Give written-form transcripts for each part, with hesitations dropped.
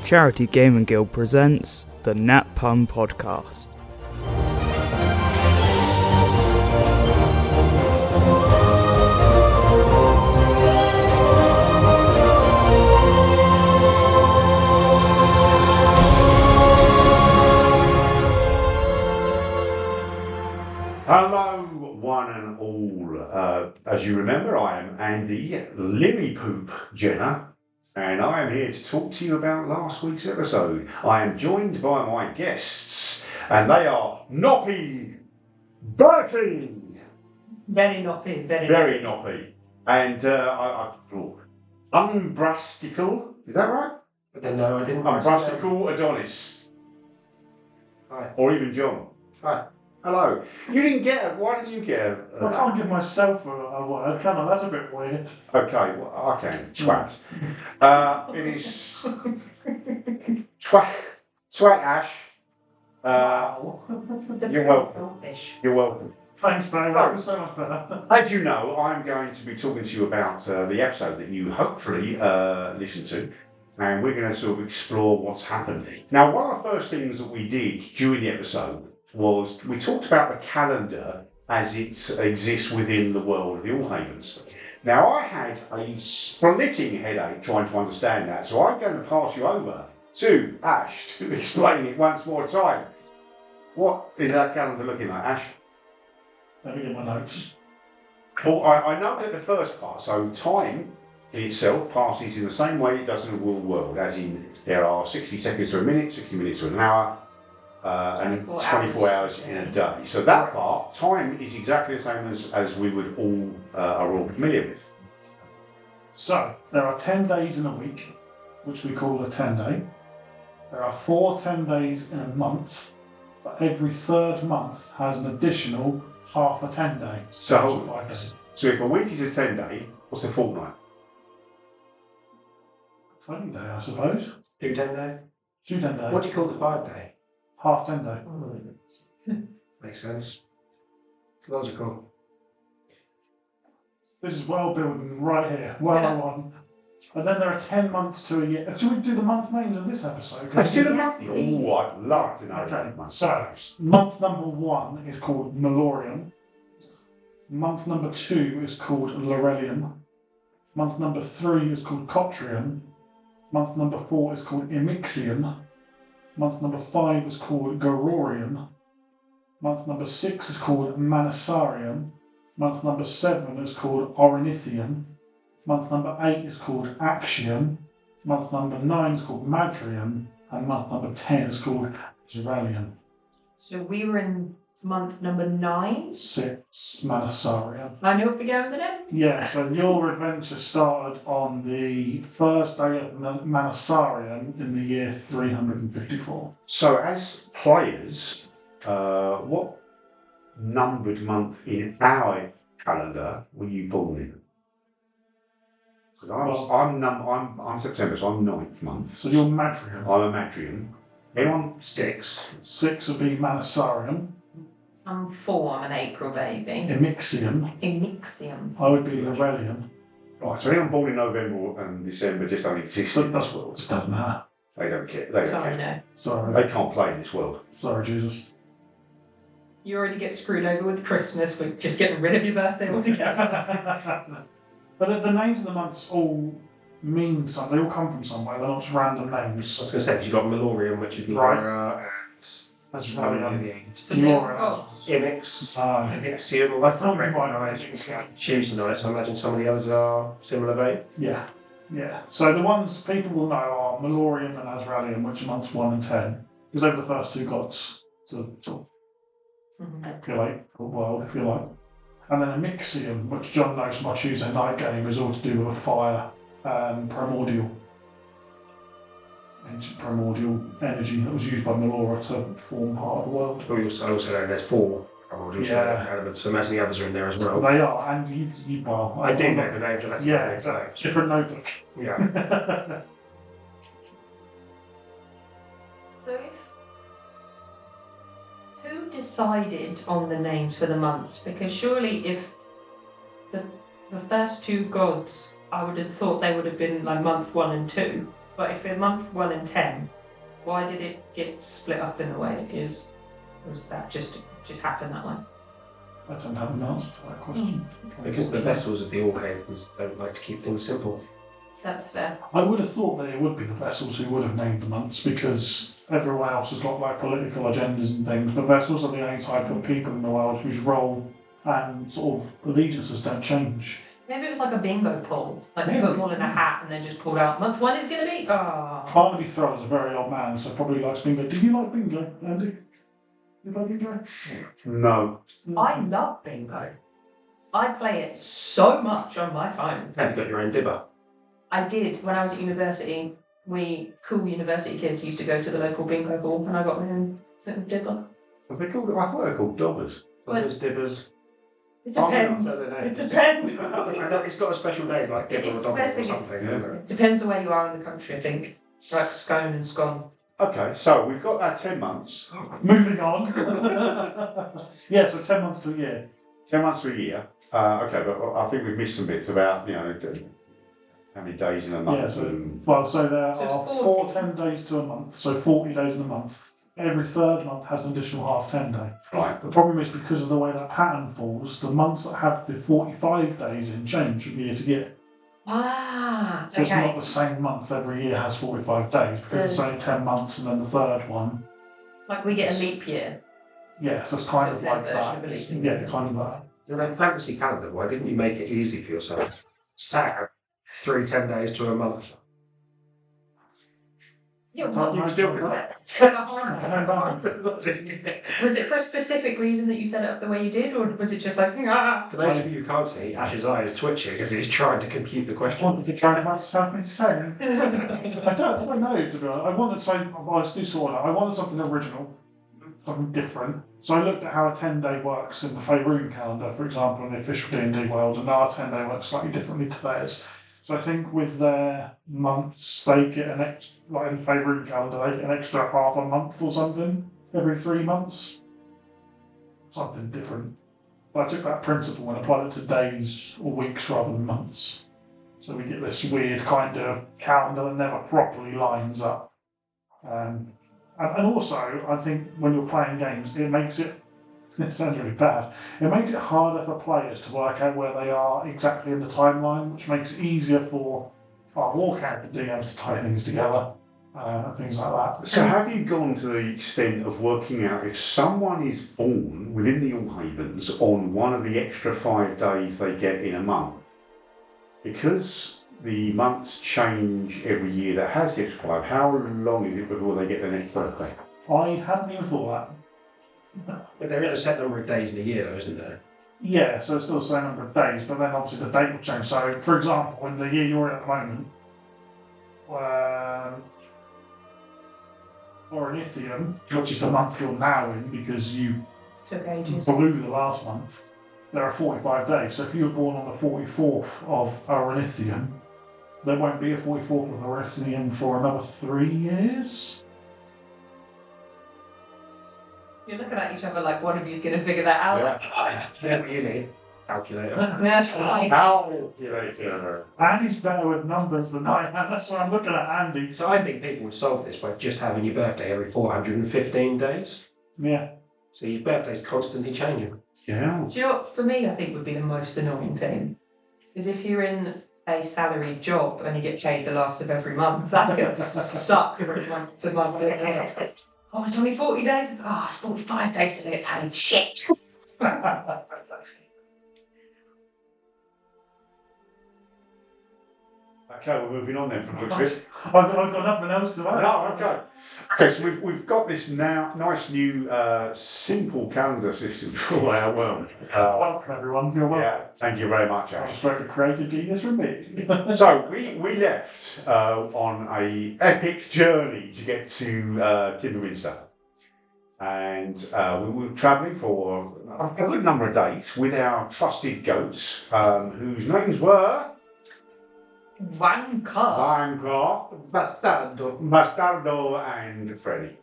Charity Gaming Guild presents the Nat Pun Podcast. Hello, one and all. As you remember, I am Andy Limmy Poop Jenner, and I am here to talk to you about last week's episode. I am joined by my guests, and they are Noppy Bertie. Very noppy, Very Noppy. And I thought, Umbrastical, is that right? No, I didn't. Umbrastical Adonis. Hi. Or even John. Hi. Hello. You didn't get it. Why didn't you get it? I can't give myself a word, can I? That's a bit weird. Okay, well, I can. Twat. It is Twat Ash. Wow. You're welcome. You're welcome. Thanks, Barry. That was so much better. As you know, I'm going to be talking to you about the episode that you hopefully listened to, and we're going to sort of explore what's happened. Now, one of the first things that we did during the episode was we talked about the calendar as it exists within the world of the Allhavens. Now, I had a splitting headache trying to understand that, so I'm going to pass you over to Ash to explain it once more time. What is that calendar looking like, Ash? Let me get my notes. Well, I know that the first part, so time in itself passes in the same way it does in the real world, as in there are 60 seconds to a minute, 60 minutes to an hour, and 24 hours in a day. So that part, time is exactly the same as we would all are all familiar with. So, there are 10 days in a week, which we call a 10-day. There are 4 10 days in a month, but every third month has an additional half a 10-day. So 5 days. So if a week is a 10-day, what's a fortnight? 20 day, I suppose. 2 10-day. 2 10-day. What do you call the 5-day? Half 10-day. Makes sense. Logical. This is world building right here. 101. And then there are 10 months to a year. Should we do the month names in this episode? Let's do the month. please. Oh, I'd love to know. Okay, the month. so month number 1 is called Melorium. Month number 2 is called Laurelium. Month number 3 is called Cotrium. Month number 4 is called Emixium. Month number 5 is called Gororium. Month number 6 is called Manasarium. Month number 7 is called Ornithium. Month number 8 is called Axium. Month number 9 is called Madrium. And month number 10 is called Zeralium. So we were in month number 9. 6 Manasarium. I know what we're going with then. Yeah, so your adventure started on the first day of Manasarium in the year 354. So as players, what numbered month in our calendar were you born in? Because I'm September, so I'm 9th month. So you're Madrium. I'm a Madrium. Anyone 6? 6 would be Manasarium. I'm 4. I'm an April baby. Emixium. Emixium. I would be Laurelium. Right, so anyone born in November and December just don't exist. So that's what it doesn't matter. They don't care. They don't Sorry, care. no. Sorry. They can't play in this world. Sorry, Jesus. You already get screwed over with Christmas. We're just getting rid of your birthday altogether. But the names of the months all mean something. They all come from somewhere. They're not just random names. I was going to say, because you've got Melorium, which would be Right. Laura, That's and So they're Laura. gods. Imix, Ah. Imixium, I thought you might recognise Tuesday night, so I imagine some of the others are similar vein. Yeah. So the ones people will know are Melorium and Azraelium, which are months 1 and 10, because they were the first 2 gods to sort of populate the world, if you like. And then Emixium, which John knows from our Tuesday night game, is all to do with a fire and primordial. Ancient primordial energy that was used by Melora to form part of the world. We also know there's 4 primordial elements, so imagine the others are in there as well. They are, and you well, I do know the names, but that's yeah, exactly. Different notebook. Yeah. So who decided on the names for the months? Because surely if the first 2 gods, I would have thought they would have been like month 1 and 2. But if in month 1 and 10, why did it get split up in the way it is? Was that just happened that way? I don't have an answer to that question. Because the vessels of the All-Havens don't like to keep things simple. That's fair. I would have thought that it would be the vessels who would have named the months because everyone else has got like political agendas and things, but vessels are the only type of people in the world whose role and sort of allegiances don't change. Maybe it was like a bingo pool. Like they put them all in a hat and then just pulled out. Month 1 is going to be. Barnaby Throw is a very old man, so probably likes bingo. Do you like bingo, Andy? You like bingo? No. I love bingo. I play it so much on my phone. Have you got your own dibber? I did when I was at university. We cool university kids used to go to the local bingo hall, and I got my own little dibber. Are they called? I thought they were called dobbers. Those dibbers. It's a pen. It's a pen. It's got a special name, like dibber or dobber or something. It depends on where you are in the country, I think. Like scone and scone. Okay, so we've got our 10 months. Moving on. Yeah, so 10 months to a year. 10 months to a year. Okay, but I think we've missed some bits about, how many days in a month. Yeah, so, and... so there So it's are 40. 10 days to a month, so 40 days in a month. Every third month has an additional half 10 day. Right. The problem is because of the way that pattern falls, the months that have the 45 days in change from year to year. So it's not the same month every year has 45 days, because it's only 10 months and then the third one. Like we get a leap year. Yeah, so it's kind So of it's like their version that. of a leap year. Yeah, kind of that. And then fantasy calendar, why didn't you make it easy for yourself? Stack 3 10 days to a month. Yeah, Don't what? know, still John. Was it for a specific reason that you set it up the way you did, or was it just like, For those of you who can't see, Ash's eye is twitching as he's trying to compute the I question. wanted to try and make something insane. I don't know, to be honest. I wanted something original, something different. So I looked at how a 10-day works in the Faerun calendar, for example, in the official D&D world, and our 10-day works slightly differently to theirs. So I think with their months, they get an extra, like in the Faerun calendar, they get an extra half a month or something every 3 months. Something different. But I took that principle and applied it to days or weeks rather than months. So we get this weird kind of calendar that never properly lines up. And also, I think when you're playing games, it makes it sounds really bad, it makes it harder for players to work out where they are exactly in the timeline, which makes it easier for our war character DMs to tie things together, and things like that. So have you gone to the extent of working out if someone is born within the All-Havens on one of the extra 5 days they get in a month? Because the months change every year that has the extra 5, how long is it before they get the next birthday? I hadn't even thought of that. But there is a set number of days in a year, though, isn't there? Yeah, so it's still the same number of days, but then obviously the date will change. So, for example, in the year you're in at the moment, Ornithium, which is the month you're now in because you took ages. blew the last month, there are 45 days. So if you were born on the 44th of Ornithium, there won't be a 44th of Ornithium for another 3 years. You're looking at each other like one of you's going to figure that out. Yeah, what you need. Calculator. Calculator. Andy's better with numbers than I am. That's why I'm looking at Andy. So I think people would solve this by just having your birthday every 415 days. Yeah. So your birthday's constantly changing. Yeah. Do you know what, for me, I think would be the most annoying thing? Is if you're in a salaried job and you get paid the last of every month, that's going to suck from month to month, isn't it? Oh, it's only 40 days? Oh, it's 45 days to get paid. Shit. Okay, we're moving on then from Quicksit. I've got nothing else to add. No, okay. Okay, so we've got this now nice new simple calendar system for our world. Welcome everyone. You're welcome. Yeah, thank you very much, I Ash. spoke a creative genius from me. So we left on a epic journey to get to Timberminster, and we were travelling for a good number of days with our trusted goats, whose names were Vanka. Bastardo and Freddy.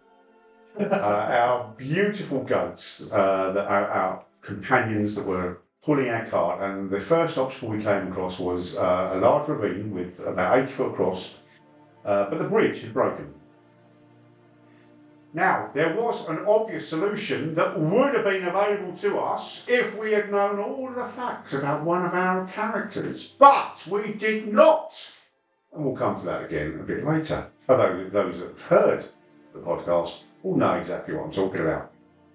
Our beautiful goats, our companions that were pulling our cart, and the first obstacle we came across was a large ravine with about 80 foot across, but the bridge had broken. Now, there was an obvious solution that would have been available to us if we had known all the facts about one of our characters, but we did not. And we'll come to that again a bit later. Although those that have heard the podcast will know exactly what I'm talking about.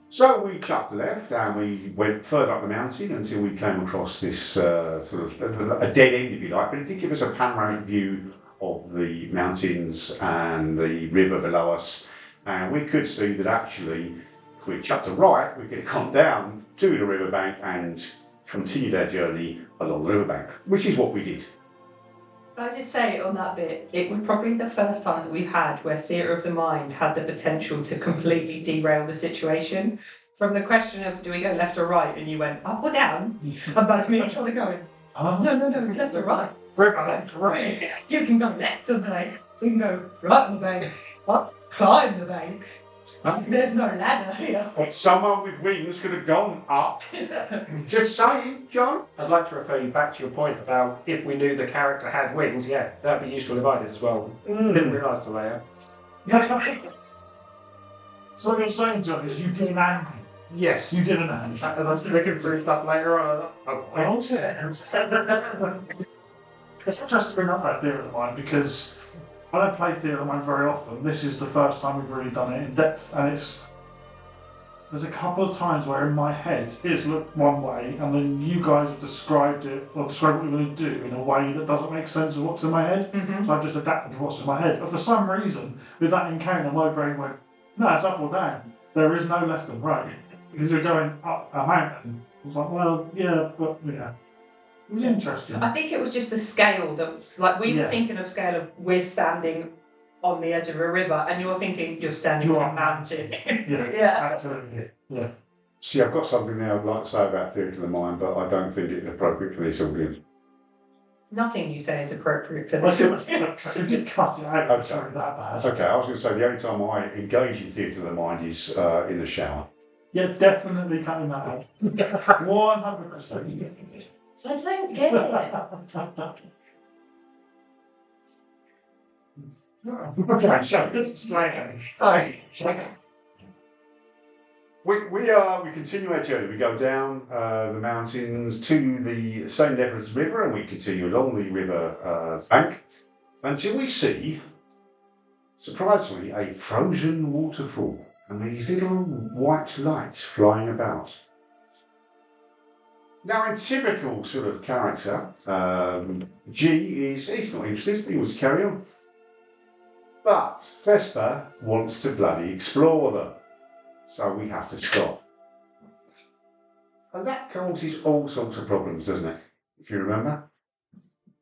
So we chucked left and we went further up the mountain until we came across this sort of a dead end, if you like, but it did give us a panoramic view of the mountains and the river below us. And we could see that actually, if we chucked to right, we could have gone down to the riverbank and continued our journey along the riverbank, which is what we did. Can I just say on that bit, it was probably the first time that we've had where theatre of the mind had the potential to completely derail the situation. From the question of do we go left or right, and you went up or down, and both me and Charlie going, no, it's left or right. We're going left or right. You can go left on the bank, you can go right on the bank, up, climb the bank. There's no ladder here. Someone with wings could have gone up. Just saying, John. I'd like to refer you back to your point about if we knew the character had wings, yeah, that'd be useful if I did as well. Didn't realise the layer. So what you're saying, John, is you didn't angry. Yes. You didn't angry. And I was looking through stuff later on. It's interesting to bring up that theory of mine because I don't play theatre of mine very often. This is the first time we've really done it in depth, and there's a couple of times where in my head it's looked one way, and then you guys have described it or described what you're going to do in a way that doesn't make sense with what's in my head. Mm-hmm. So I've just adapted to what's in my head. But for some reason, with that encounter, my brain went, no, it's up or down. There is no left and right because you're going up a mountain. It's like, well, yeah, but yeah. It was interesting. I think it was just the scale that, like, we were thinking of scale of we're standing on the edge of a river, and you're thinking you're standing on a mountain. Yeah, absolutely. Yeah. See, I've got something there I'd like to say about theatre of the mind, but I don't think it's appropriate for this audience. Nothing you say is appropriate for this audience. Just cut it out. Okay. Sorry, that bad. Okay, I was going to say the only time I engage in theatre of the mind is in the shower. Yeah, definitely cutting that out. 100%. I don't get it. Okay, so let's explain. We continue our journey. We go down the mountains to the St. Nevis River, and we continue along the river bank until we see, surprisingly, a frozen waterfall and these little white lights flying about. Now, in typical sort of character, he's not interested, he wants to carry on. But Vesper wants to bloody explore them. So we have to stop. And that causes all sorts of problems, doesn't it? If you remember.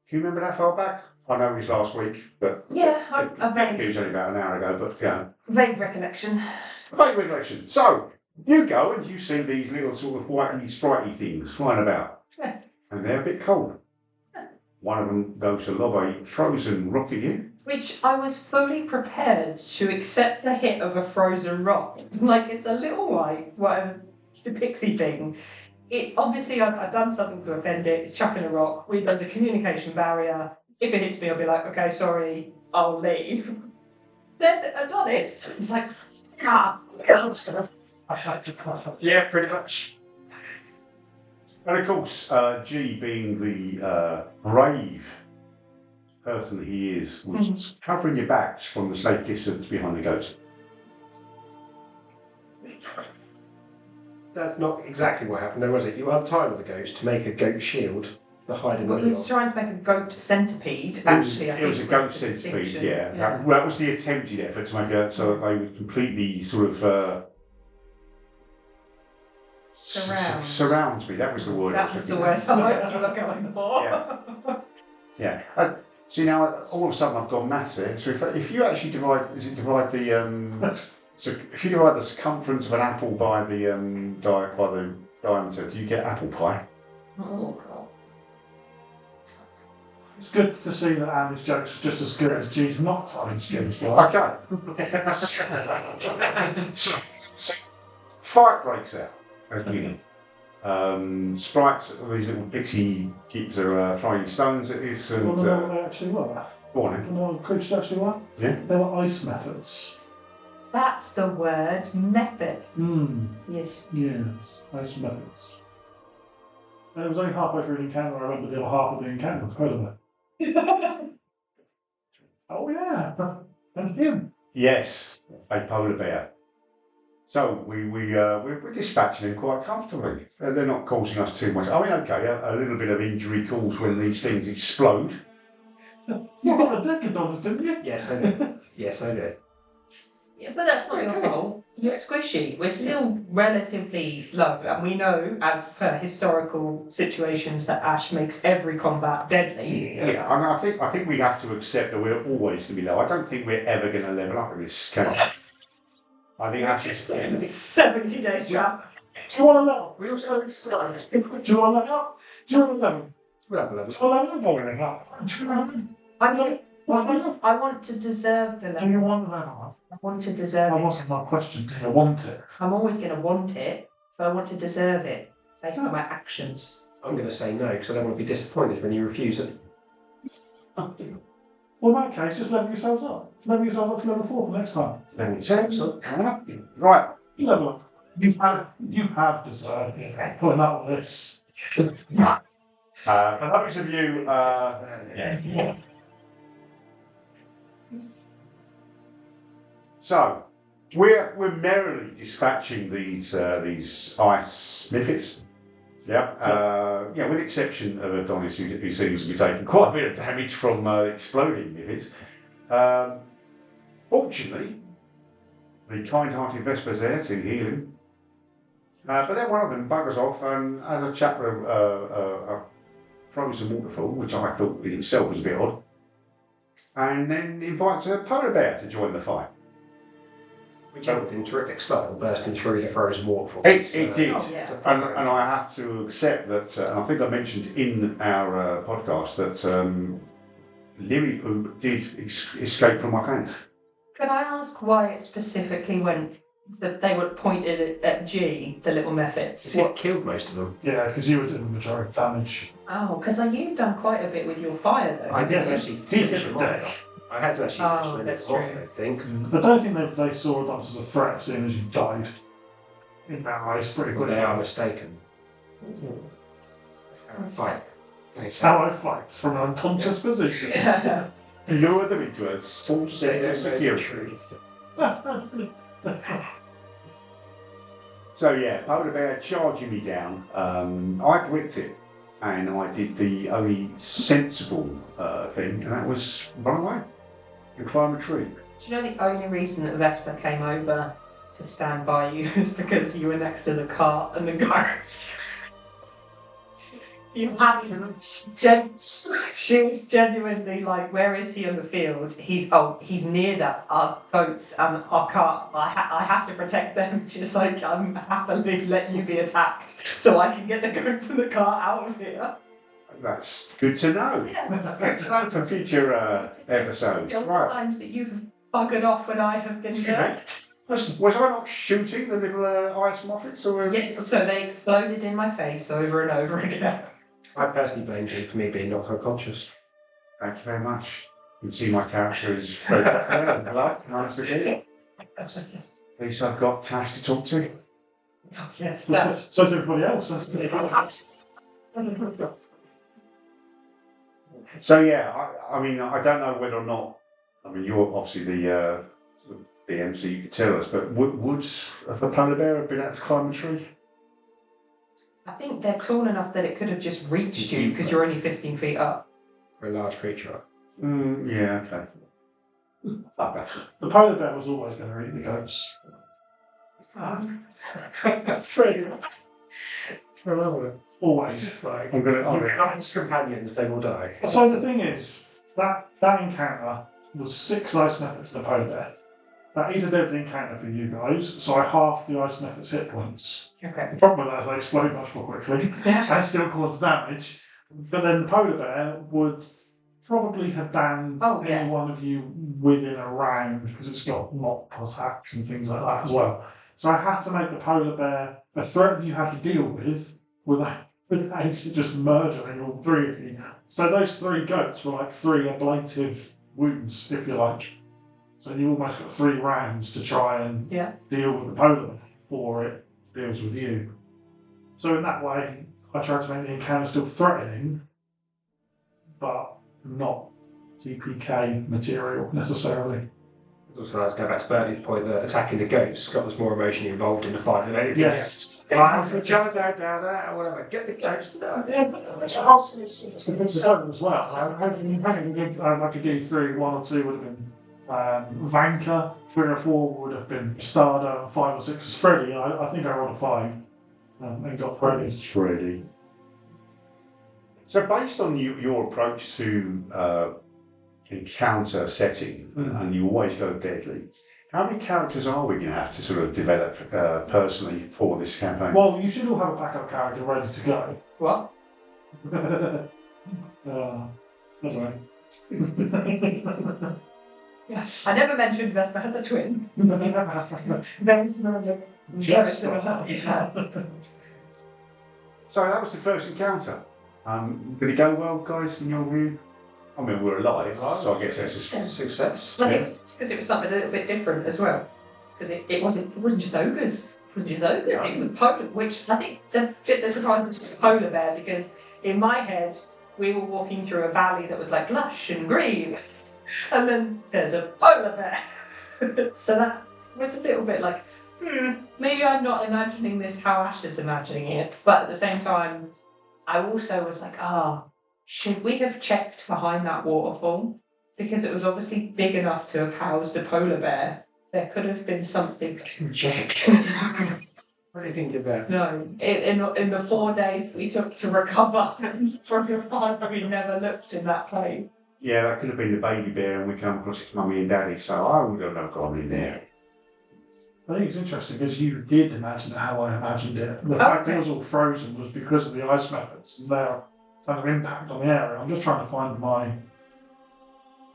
Can you remember that far back? I know it was last week, but Yeah, it was only about an hour ago, but yeah. Vague recollection. Vague recollection. So, you go and you see these little sort of whitey, spritey things flying about. Yeah. And they're a bit cold. Yeah. One of them goes to lob a frozen rock at you. Which I was fully prepared to accept the hit of a frozen rock. Like, it's a little white, whatever, the pixie thing. It obviously, I've done something to offend it. It's chucking a rock. There's a communication barrier. If it hits me, I'll be like, okay, sorry, I'll leave. Then Adonis, it's like, Yeah, pretty much. And of course, G, being the brave person that he is, was covering your backs from the safe distance behind the ghost. That's not exactly what happened, though, was it? You untied the ghost to make a goat shield to hide in the But middle. was trying to make a goat centipede. It Actually, was a goat centipede, yeah. That was the attempted effort to make it so that they would completely sort of surround me. That was the word. That was the word I was going for. Yeah. See, now all of a sudden I've gone maths here. So if you actually divide the so if you divide the circumference of an apple by the diameter, do you get apple pie? It's good to see that Andy's jokes are just as good as G's not telling jokes. Right? Okay. so fight breaks out at the beginning. Sprites, these little pixie kids are throwing stones at this, and Well, they actually were. Go on Do then. you know what creatures actually were? Yeah. They were ice methods. That's the word, method. Yes. Yes, ice methods. And it was only halfway through the encounter I remember the other half of the encounter with polar bear. Oh yeah, and him. Yes, a polar bear. So we're dispatching them quite comfortably. They're not causing us too much. I mean, okay, a little bit of injury caused when these things explode. You got the decadons, didn't you? Yes, I did. Yes, I did. Yeah, but that's not your fault. You're squishy. We're still relatively low, and we know, as per historical situations, that ash makes every combat deadly. Yeah, I mean, I think we have to accept that we're always going to be low. I don't think we're ever going to level up in this game. I think that's just 70 days trap. Do you want to level? We also Do you want to level up? Do you want to level? we'll have a level. Do you want to level? Leveling up. Do you want to level? I want to deserve the Do you level. want to level up? I want to deserve That it. wasn't my question. Do you want it? I'm always going to want it, but I want to deserve it based on my actions. I'm going to say no because I don't want to be disappointed when you refuse it. Well, in that case, just level yourselves up. Level yourself up to level 4 for next time. Right. Level up. You have deserved it. Putting up with this. For those of you, so we're merrily dispatching these ice miffids. Yeah, with the exception of Adonis, who seems to be taking quite a bit of damage from exploding miffids. Fortunately, the kind-hearted Vesper's there to heal him. But then one of them buggers off and has a chat with a frozen waterfall, which I thought in itself was a bit odd, and then invites a polar bear to join the fight. Which ended in terrific style, bursting through the frozen waterfall. It did. Oh, yeah. And I have to accept that, and I think I mentioned in our podcast that Leary Oob did escape from my hands. Can I ask why it specifically went that they were pointed at G, the little methods? It killed most of them. Yeah, because you were doing the majority of damage. Oh, because you've done quite a bit with your fire though. I didn't Yeah, actually he's finish hit them the off. deck. I had to actually Oh, finish them that's off, true. I think. I don't think they saw that as a threat, seeing as you died in that race pretty Well, quickly. they are mistaken. That's how I fight. That's how I fight, from an unconscious position. Lure them into a false sense of security. So yeah, polar bear charging me down. I whipped it, and I did the only sensible thing, and that was run away and climb a tree. Do you know the only reason that Vesper came over to stand by you is because you were next to the cart and the guards? You had him. She was genuinely like, "Where is he on the field? He's near that our boats and our cart. I have to protect them." She's like, "I'm happily letting you be attacked so I can get the goats and the cart out of here." That's good to know. Yeah. Good to know for future episodes. The other Right. times that you have buggered off when I have been Excuse me? hurt. Was I not shooting the little ice muffins? Or Yes, so they exploded in my face over and over again. I personally blame you for me being knocked unconscious. Thank you very much. You can see my character is very hello, nice to meet you. At least I've got Tash to talk to. Oh, yes, So is everybody else. That's the So yeah, I mean, I don't know whether or not. I mean, you're obviously the MC. You could tell us, but would a polar bear have been able to climb a tree? I think they're tall enough that it could have just reached you because you're only 15 feet up. For a large creature. Yeah, okay. Okay. The polar bear was always going to eat the goats. Always. Like, I'm gonna. Knight's companions, they will die. So the thing is, that encounter was 6 ice methods to the polar bear. That is a deadly encounter for you guys, so I halved the ice method's hit points. Okay. The problem with that is they explode much more quickly and still cause damage. But then the polar bear would probably have banned any one of you within a round because it's got multiple attacks and things like that as well. So I had to make the polar bear a threat you had to deal with without just murdering all 3 of you. So those 3 goats were like 3 ablative wounds, if you like. So you almost got 3 rounds to try and Yeah. deal with the polar bear, or it deals with you. So in that way, I tried to make the encounter still threatening, but not TPK material necessarily. Also, let's go back to Bertie's point that attacking the ghosts got us more emotionally involved in the fight than anything Yes. else. Like, Charles out down there, or whatever. Get the ghost. No. It's a good fun as well. I could do 3, 1 or 2 would have been Vanka, 3 or 4 would have been Stardo, and 5 or 6 was Freddy. I think I rolled a 5 and got Freddy. Freddy. So based on your approach to encounter setting, and you always go deadly, how many characters are we going to have to sort of develop personally for this campaign? Well, you should all have a backup character ready to go. What? That's right. Yeah. I never mentioned Vesper has a twin. There's no. Just Yeah. So that was the first encounter. Did it go well, guys, in your view? I mean, we're alive, so I guess that's a success. I think it's because it was something a little bit different as well. Because it wasn't just ogres. It wasn't just ogres. Yeah. It was a polar, which I think the bit that surprised me was a polar bear, because in my head we were walking through a valley that was like lush and green, and then there's a polar bear. So that was a little bit like, maybe I'm not imagining this how Ash is imagining it, but at the same time, I also was like, should we have checked behind that waterfall? Because it was obviously big enough to have housed a polar bear. There could have been something. Check. What do you think about? No, in the 4 days that we took to recover from your fire, we never looked in that place. Yeah, that could have been the baby bear, and we come across its mummy and daddy, so I would have gone in there. I think it's interesting because you did imagine it how I imagined it. The fact that it was all frozen was because of the ice methods and their kind of impact on the area. I'm just trying to find my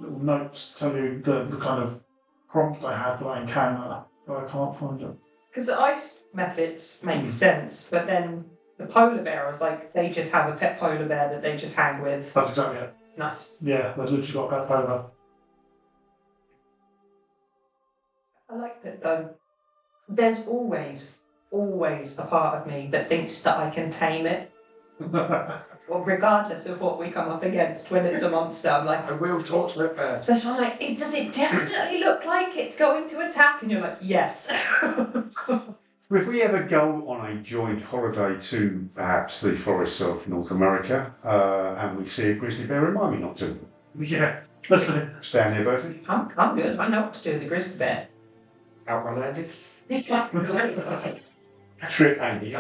little notes to tell you the kind of prompt I had for that encounter, but I can't find it. Because the ice methods make sense, but then the polar bear, I was like, they just have a pet polar bear that they just hang with. That's exactly it. Nice. Yeah, they've literally got a pet polar. I liked it though. There's always a part of me that thinks that I can tame it. Well, regardless of what we come up against, when it's a monster, I'm like, I will talk to it first. so it's I'm like, does it definitely look like it's going to attack? And you're like, yes. If we ever go on a joint holiday to perhaps the forests of North America, and we see a grizzly bear, remind me not to. Yeah, listen. Stand there, Bertie. I'm good. I know what to do with the grizzly bear. Outlanded. Trip Andy.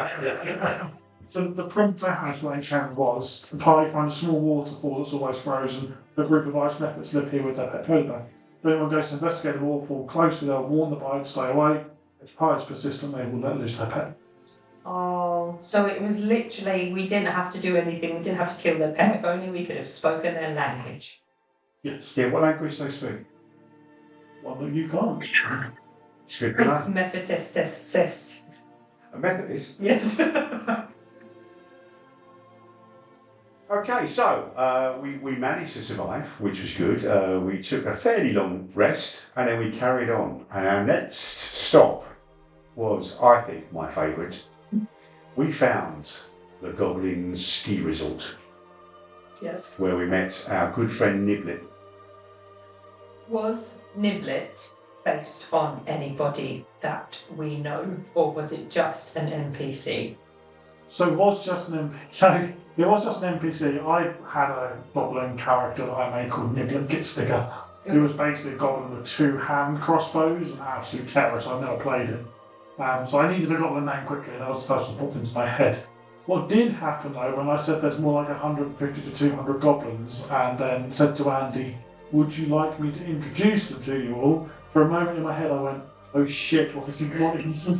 So the prompt I had for that encounter was, the party find a small waterfall that's almost frozen. The group of ice leopards live here with their pet polar bear. If anyone goes to investigate the waterfall closely, they'll warn the party to stay away. If the party is persistent, they will let loose their pet. Oh, so it was literally, we didn't have to do anything. We didn't have to kill their pet. If only we could have spoken their language. Yes. Yeah, what language do they speak? One that you can't. It's good to know. Chris Methodist. A Methodist. Yes. Okay, so we managed to survive, which was good. We took a fairly long rest, and then we carried on. And our next stop was, I think, my favourite. We found the Goblin Ski Resort, Yes. where we met our good friend Niblet. Was Niblet based on anybody that we know, or was it just an NPC? So it was just an NPC. I had a goblin character that I made called Niblet Gitsticker. He was basically a goblin with 2 hand crossbows and absolute terror, so I've never played it. So I needed a goblin name quickly, and that was the first one that popped into my head. What did happen though, when I said there's more like 150 to 200 goblins, and then said to Andy, would you like me to introduce them to you all? For a moment in my head I went, oh shit, what is he wanting to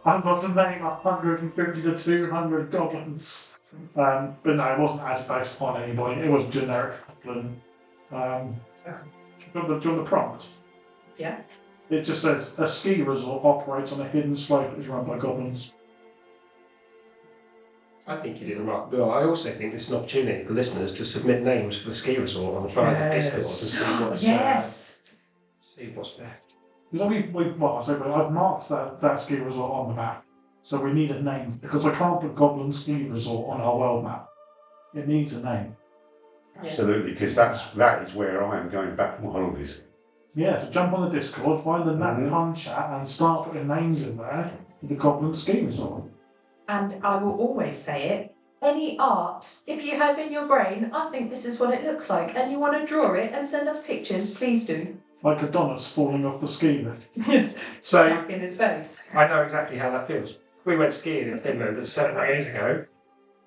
I've got to name 150 to 200 goblins. But no, it wasn't actually based upon anybody. It was generic goblin. Do you want the prompt? Yeah. It just says, a ski resort operates on a hidden slope that is run by goblins. I think you did remarkably well. I also think it's an opportunity for listeners to submit names for the ski resort on the private Discord to see what's see what's there. Because I've marked that ski resort on the map, so we need a name because I can't put Goblin Ski Resort on our world map. It needs a name. Absolutely, because that is where I am going back for my holidays. Yeah, so jump on the Discord, find the Nat Pun chat, and start putting names in there for the Goblin Ski Resort. And I will always say it. Any art, if you have in your brain, I think this is what it looks like, and you want to draw it and send us pictures, please do. Like Adonis falling off the ski lift. Yes. So Smack in his face. I know exactly how that feels. We went skiing in Finland 7 years ago.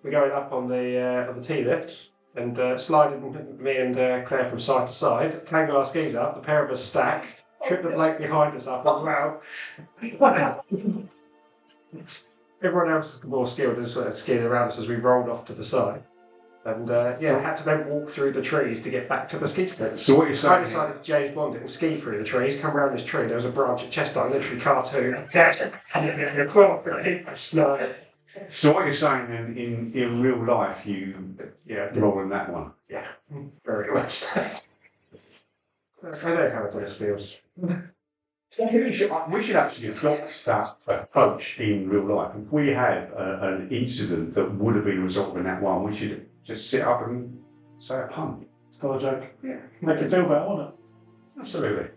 We're going up on the tea lift and sliding me and Claire from side to side, tangle our skis up, the pair of us stack, trip the bloke behind us up as well. Everyone else was more skilled and sort of skiing around us as we rolled off to the side. And had to then walk through the trees to get back to the ski slopes. So what you're saying? I decided to James Bond it and ski through the trees, come around this tree, there was a branch of chestnut, literally cartoon. Snow. So what you're saying in real life, you roll in that one? Yeah, very much. I know how this feels. We should actually adopt that approach in real life. If we had an incident that would have been resolved in that one, we should just sit up and say a pun. Tell a joke. Yeah. Make it feel better, won't it? Absolutely.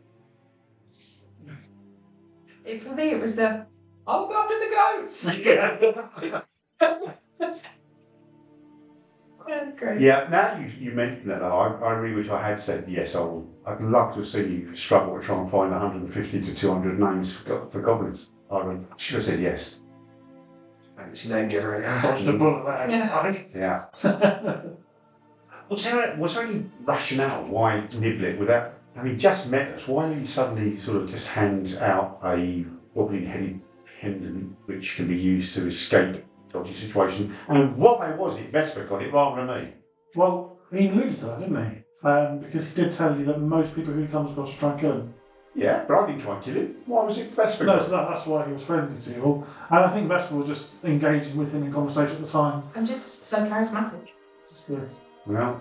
For me, it was I'll look after the goats. Great. Yeah, now you mentioned that, though, I really wish I had said yes. I'd love to see you struggle to try and find 150 to 200 names for goblins. I should have said yes. Fancy name generator. Dodged a bullet there. Yeah. Was there any rationale why Niblet, without having just met us, why did he suddenly sort of just hand out a goblin-headed pendant which can be used to escape a dodgy situation? And what was it? Vesper got it rather than me. Well, he alluded to that, didn't he? Because he did tell you that most people who he comes across try and kill him. Yeah, but I didn't try and kill him. Why was it Vesper? No, so that's why he was friendly to you all. And I think Vesper was just engaging with him in conversation at the time. I'm just so charismatic. Well,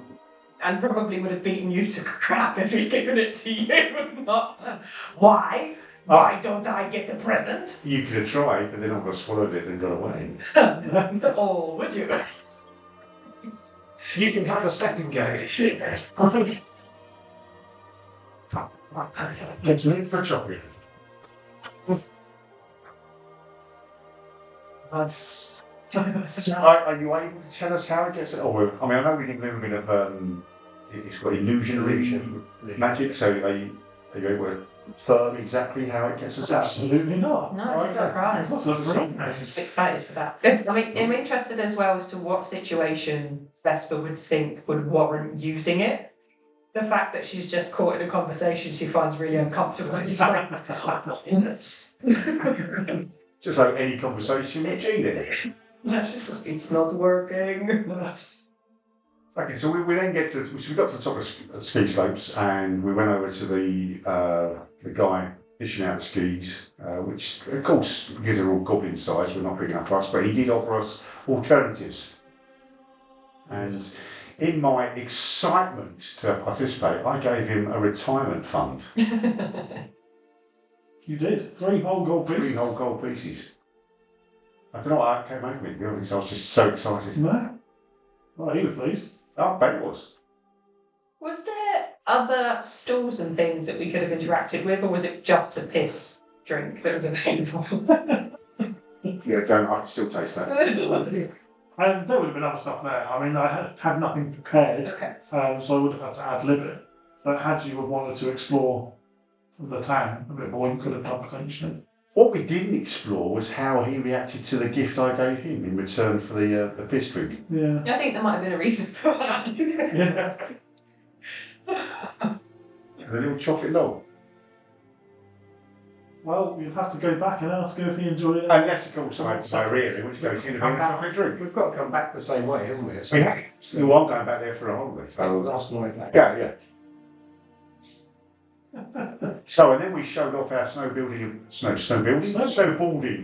And probably would have beaten you to crap if he'd given it to you. Why? Why don't I get the present? you could have tried, but then I swallowed it and got away. Or would you? You can have a second go. Let's leave for chocolate. Nice. Are you able to tell us how it gets? I know we did a little bit of it's got illusion magic. So are you able to confirm exactly how it gets us out? Absolutely not. No, it's a surprise. That's a surprise. I'm excited for that. I mean, I'm interested as well as to what situation Vesper would think would warrant using it. The fact that she's just caught in a conversation she finds really uncomfortable. She's like, yes. Just like any conversation with Gene. It's not working. Okay, so we then get to we got to the top of the ski slopes and we went over to the guy dishing out the skis, which of course because they're all goblin size, we're not big enough for us, but he did offer us alternatives. And in my excitement to participate, I gave him a retirement fund. You did. 3 whole gold pieces. 3 whole gold pieces. I don't know what came over me, to be honest. I was just so excited. No. Well, he was pleased. I bet it was. Was there other stalls and things that we could have interacted with, or was it just the piss drink that was available? Yeah, I can still taste that. And there would have been other stuff there. I mean, I had nothing prepared, Okay. so I would have had to ad-lib it. But had you have wanted to explore the town a bit more, you could have done potentially. What we didn't explore was how he reacted to the gift I gave him in return for the piss drink. Yeah. I think there might have been a reason for that. Yeah. The little chocolate log. Well, we'd have to go back and ask him if he enjoyed it. Unless, of course, I had diarrhea, which goes in a chocolate drink. We've got to come back the same way, haven't we? So, Yeah. Well, I'm going back there for a holiday. So last night. yeah. So, and then we showed off our snowboarding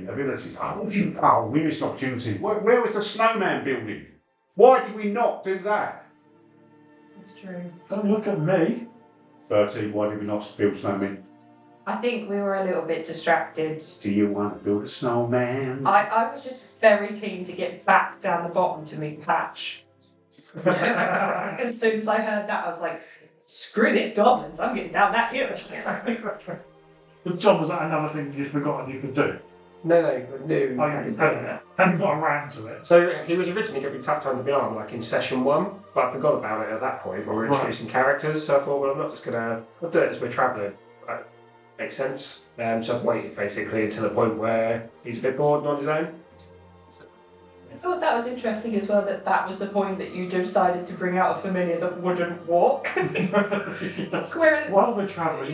abilities. Oh, we missed opportunity. Where was the snowman building? Why did we not do that? That's true. Don't look at me. Bertie, why did we not build snowmen? I think we were a little bit distracted. Do you want to build a snowman? I was just very keen to get back down the bottom to meet Patch. As soon as I heard that, I was like, screw this goblins, I'm getting down that hill. But John, was that another thing you'd forgotten you could do? No. Oh, yeah, you hadn't got around to it. So he was originally going to be tucked under the arm, like in session 1, but I forgot about it at that point when we were introducing characters. So I thought, well, I'm not just going to. I'll do it as we're travelling. Makes sense. So I've waited basically until the point where he's a bit bored and on his own. I thought that was interesting as well, that was the point that you decided to bring out a familiar that wouldn't walk. While we're travelling,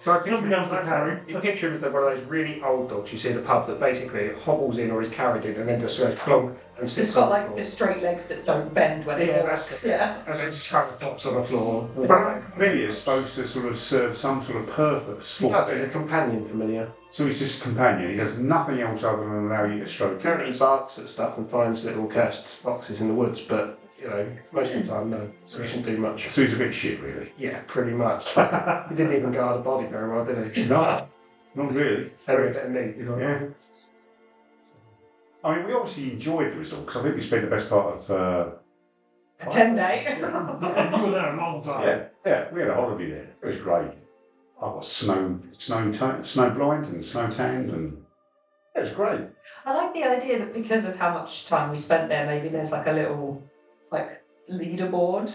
So I something else to carry. You picture him as one of those really old dogs you see at the pub that basically hobbles in or is carried in and then just goes plonk and sits It's got on the like floor. the straight legs that don't bend when it walks. Yeah. And then just kind of flops on the floor. Familiar is supposed to sort of serve some sort of purpose He for does, he's a it. companion familiar. So he's just a companion. He does nothing else other than allow you to stroke Apparently him. he barks at stuff and finds little cursed boxes in the woods, but, you know, most of the time, no. So he shouldn't do much. So he's a bit shit, really. Yeah, pretty much. He didn't even guard a body very well, did he? No, not really. Every bit of meat. Yeah. I mean, we obviously enjoyed the resort because I think we spent the best part of. A 10-day. Yeah, you were there a long time. Yeah, we had a holiday there. It was great. I got snow blind and snow tanned, and it was great. I like the idea that because of how much time we spent there, maybe there's like a little leaderboard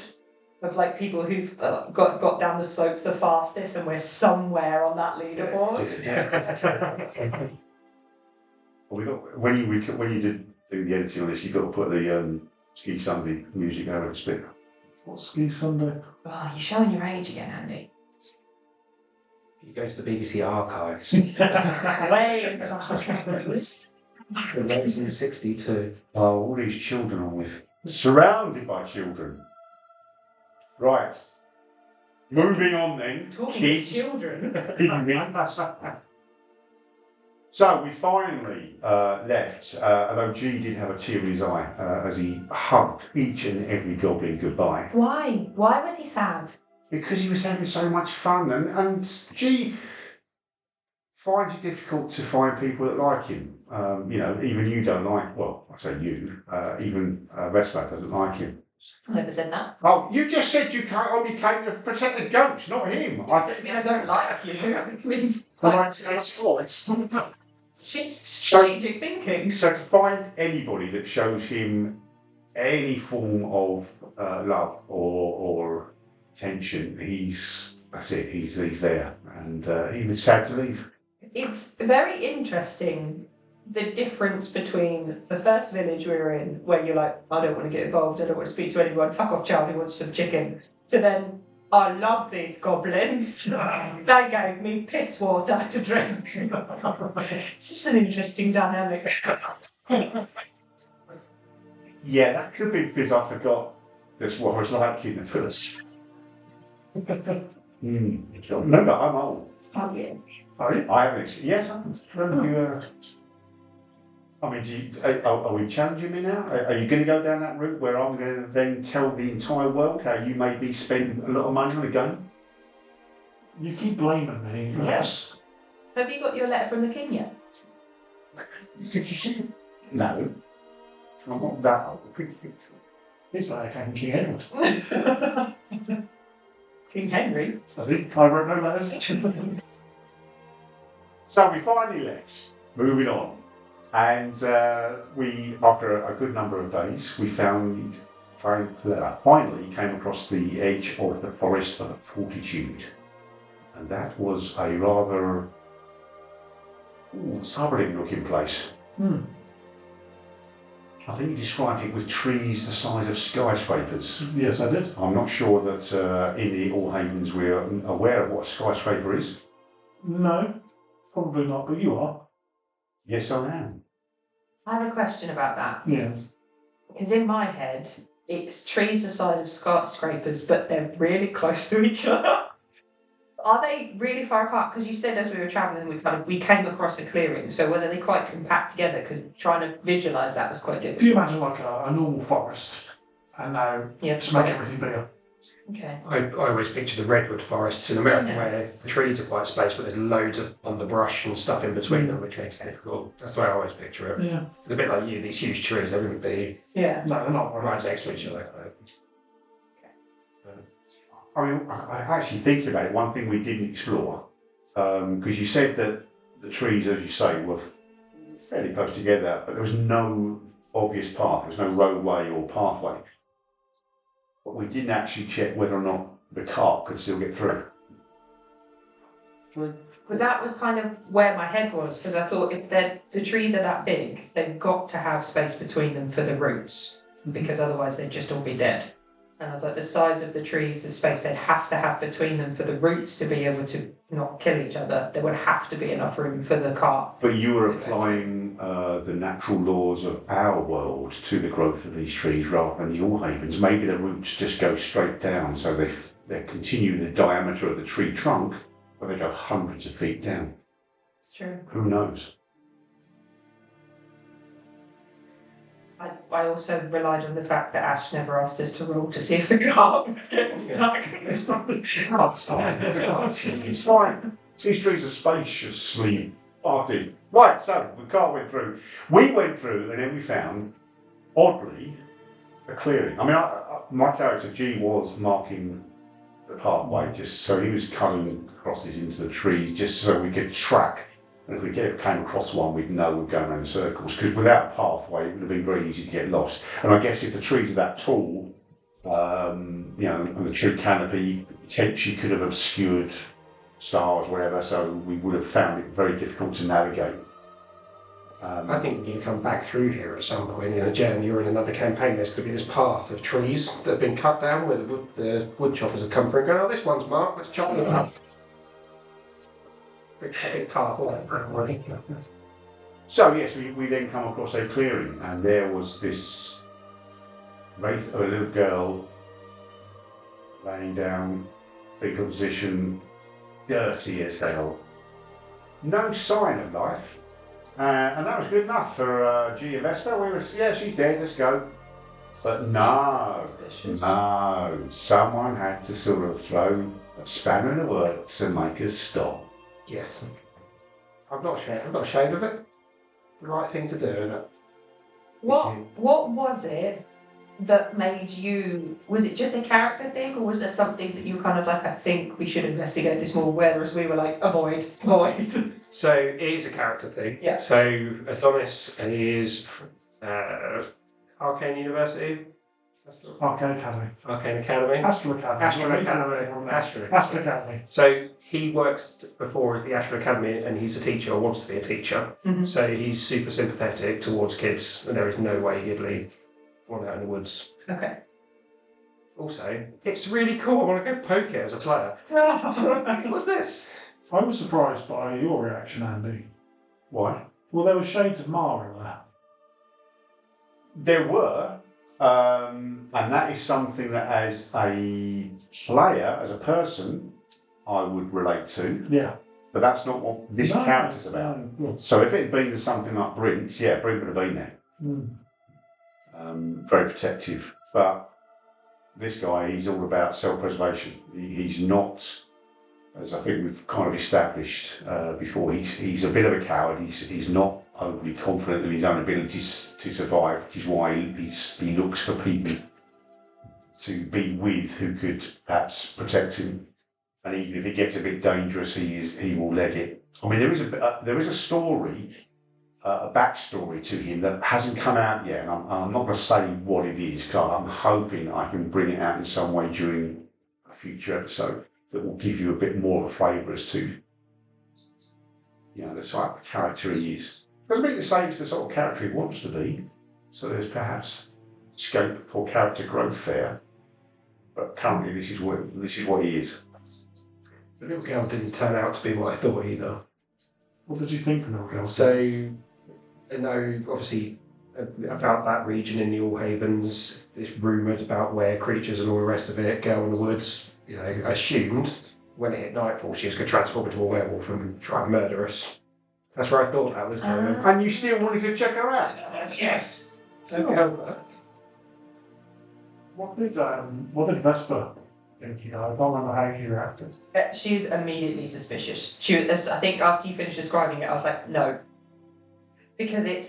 of like people who've got down the slopes the fastest, and we're somewhere on that leaderboard. Well, we got when you did do the editing on this, you've got to put the Ski Sunday music over the spit. What's Ski Sunday? Oh, you're showing your age again, Andy. You go to the BBC archives. Way. In 1962. Oh, all these children are with surrounded by children. Right. Moving on then. Talking kids. to children. So we finally left, although G did have a tear in his eye as he hugged each and every goblin goodbye. Why? Why was he sad? Because he was having so much fun, and G finds it difficult to find people that like him. You know, even you don't like, well, I say you, even Vespa doesn't like him. I never said that. Oh, you just said you only came to protect the goats, not him. It doesn't mean I don't like you. It means she's strategic thinking. So to find anybody that shows him any form of love or attention, that's it. He's there, and he was sad to leave. It's very interesting the difference between the first village we were in, where you're like, I don't want to get involved, I don't want to speak to anyone, fuck off child who wants some chicken, to then, I love these goblins. They gave me piss water to drink. It's just an interesting dynamic. Yeah, that could be because I forgot that's what I was like in the first. Remember, I'm old. Oh, yeah. I haven't. Yes, I'm. Remember you. I mean, are we challenging me now? Are you going to go down that route where I'm going to then tell the entire world how you maybe spend a lot of money on a game? You keep blaming me. Yes. Have you got your letter from the king yet? No. I'm not that old. It's like King Edward. King Henry? I wrote no letters. So we finally left. Moving on. And we, after a good number of days, we finally came across the edge of the Forest of Fortitude. And that was a rather troubling looking place. I think you described it with trees the size of skyscrapers. Yes, I did. I'm not sure that in the All Havens we're aware of what a skyscraper is. No, probably not, but you are. Yes, I am. I have a question about that. Yes. Because in my head, it's trees the size of skyscrapers, but they're really close to each other. Are they really far apart? Because you said as we were travelling, we came across a clearing. So were they quite compact together? Because trying to visualise that was quite If you difficult. imagine like a normal forest, and now Yes, just make okay. everything bigger. Okay. I always picture the redwood forests in America Yeah. where the trees are quite spaced, but there's loads of underbrush and stuff in between them, which makes it difficult. That's the way I always picture it. Yeah. A bit like you, these huge trees, they wouldn't be Yeah. No, they're not right right. next to each other. I mean, I actually thinking about it, one thing we didn't explore, because you said that the trees, as you say, were fairly close together, but there was no obvious path, there was no roadway or pathway. But we didn't actually check whether or not the cart could still get through. But that was kind of where my head was, because I thought if the trees are that big, they've got to have space between them for the roots, because otherwise they'd just all be dead. And I was like, the size of the trees, the space they'd have to have between them for the roots to be able to not kill each other, there would have to be enough room for the cart. But you were applying the natural laws of our world to the growth of these trees rather than the Allhavens. Maybe the roots just go straight down, so they continue the diameter of the tree trunk, but they go hundreds of feet down. It's true. Who knows? I also relied on the fact that Ash never asked us to roll to see if the cart was getting stuck. It's fine. These trees are spaciously parted. Right, so the car went through. We went through, and then we found, oddly, a clearing. I mean, my character G was marking the pathway, just so he was cutting crosses into the trees, just so we could track. And if we came across one, we'd know we're going around in circles. Because without a pathway, it would have been very easy to get lost. And I guess if the trees are that tall, and the tree canopy potentially could have obscured stars, whatever. So we would have found it very difficult to navigate. I think when you come back through here at some point in a journey or in another campaign, there's going to be this path of trees that have been cut down where the wood choppers have come through and go, oh, this one's marked, let's chop them up. Big path all that way. So yes, we then come across a clearing, and there was this wraith of a little girl laying down, fetal position, dirty as hell. No sign of life, and that was good enough for G and Vesper. We were, yeah, she's dead. Let's go. But no, someone had to sort of throw a spanner in the works and make us stop. Yes. I'm not ashamed of it. The right thing to do, isn't it? What was it that made you? Was it just a character thing, or was there something that you kind of like? I think we should investigate this more. Whereas we were like, avoid. So it is a character thing. Yeah. So Adonis is Arcane University. Arcane Academy. Arcane Academy. Astro Academy. Astro Academy. So he worked before at the Astro Academy and he's a teacher or wants to be a teacher. Mm-hmm. So he's super sympathetic towards kids and there is no way he'd leave one out in the woods. Okay. Also, it's really cool. I want to go poke it as a player. What's this? I was surprised by your reaction, Andy. Why? Well, there were shades of Mara there. There were, and that is something that as a player, as a person, I would relate to. Yeah. But that's not what this character's about. No. So if it had been something like Brint, yeah, Brint would have been there. Very protective. But this guy, he's all about self-preservation. He's not, as I think we've kind of established before, he's a bit of a coward. He's not overly confident in his own abilities to survive, which is why he looks for people to be with who could perhaps protect him. And even if it gets a bit dangerous, he will let it. I mean, there is a story, a backstory to him that hasn't come out yet, and I'm not going to say what it is because I'm hoping I can bring it out in some way during a future episode that will give you a bit more of a flavour as to, the type of character he is. Doesn't mean to say it's the sort of character he wants to be. So there's perhaps scope for character growth there, but currently this is what he is. The little girl didn't turn out to be what I thought either. What did you think of the little girl? So, I know obviously about that region in the Allhavens, it's rumoured about where creatures and all the rest of it, girl in the woods, assumed when it hit nightfall, she was going to transform into a werewolf and try and murder us. That's where I thought that was going. And you still wanted to check her out? Yes! So help her. What did Vesper think? I don't remember how he reacted. She was immediately suspicious. I think after you finished describing it, I was like, no. Because it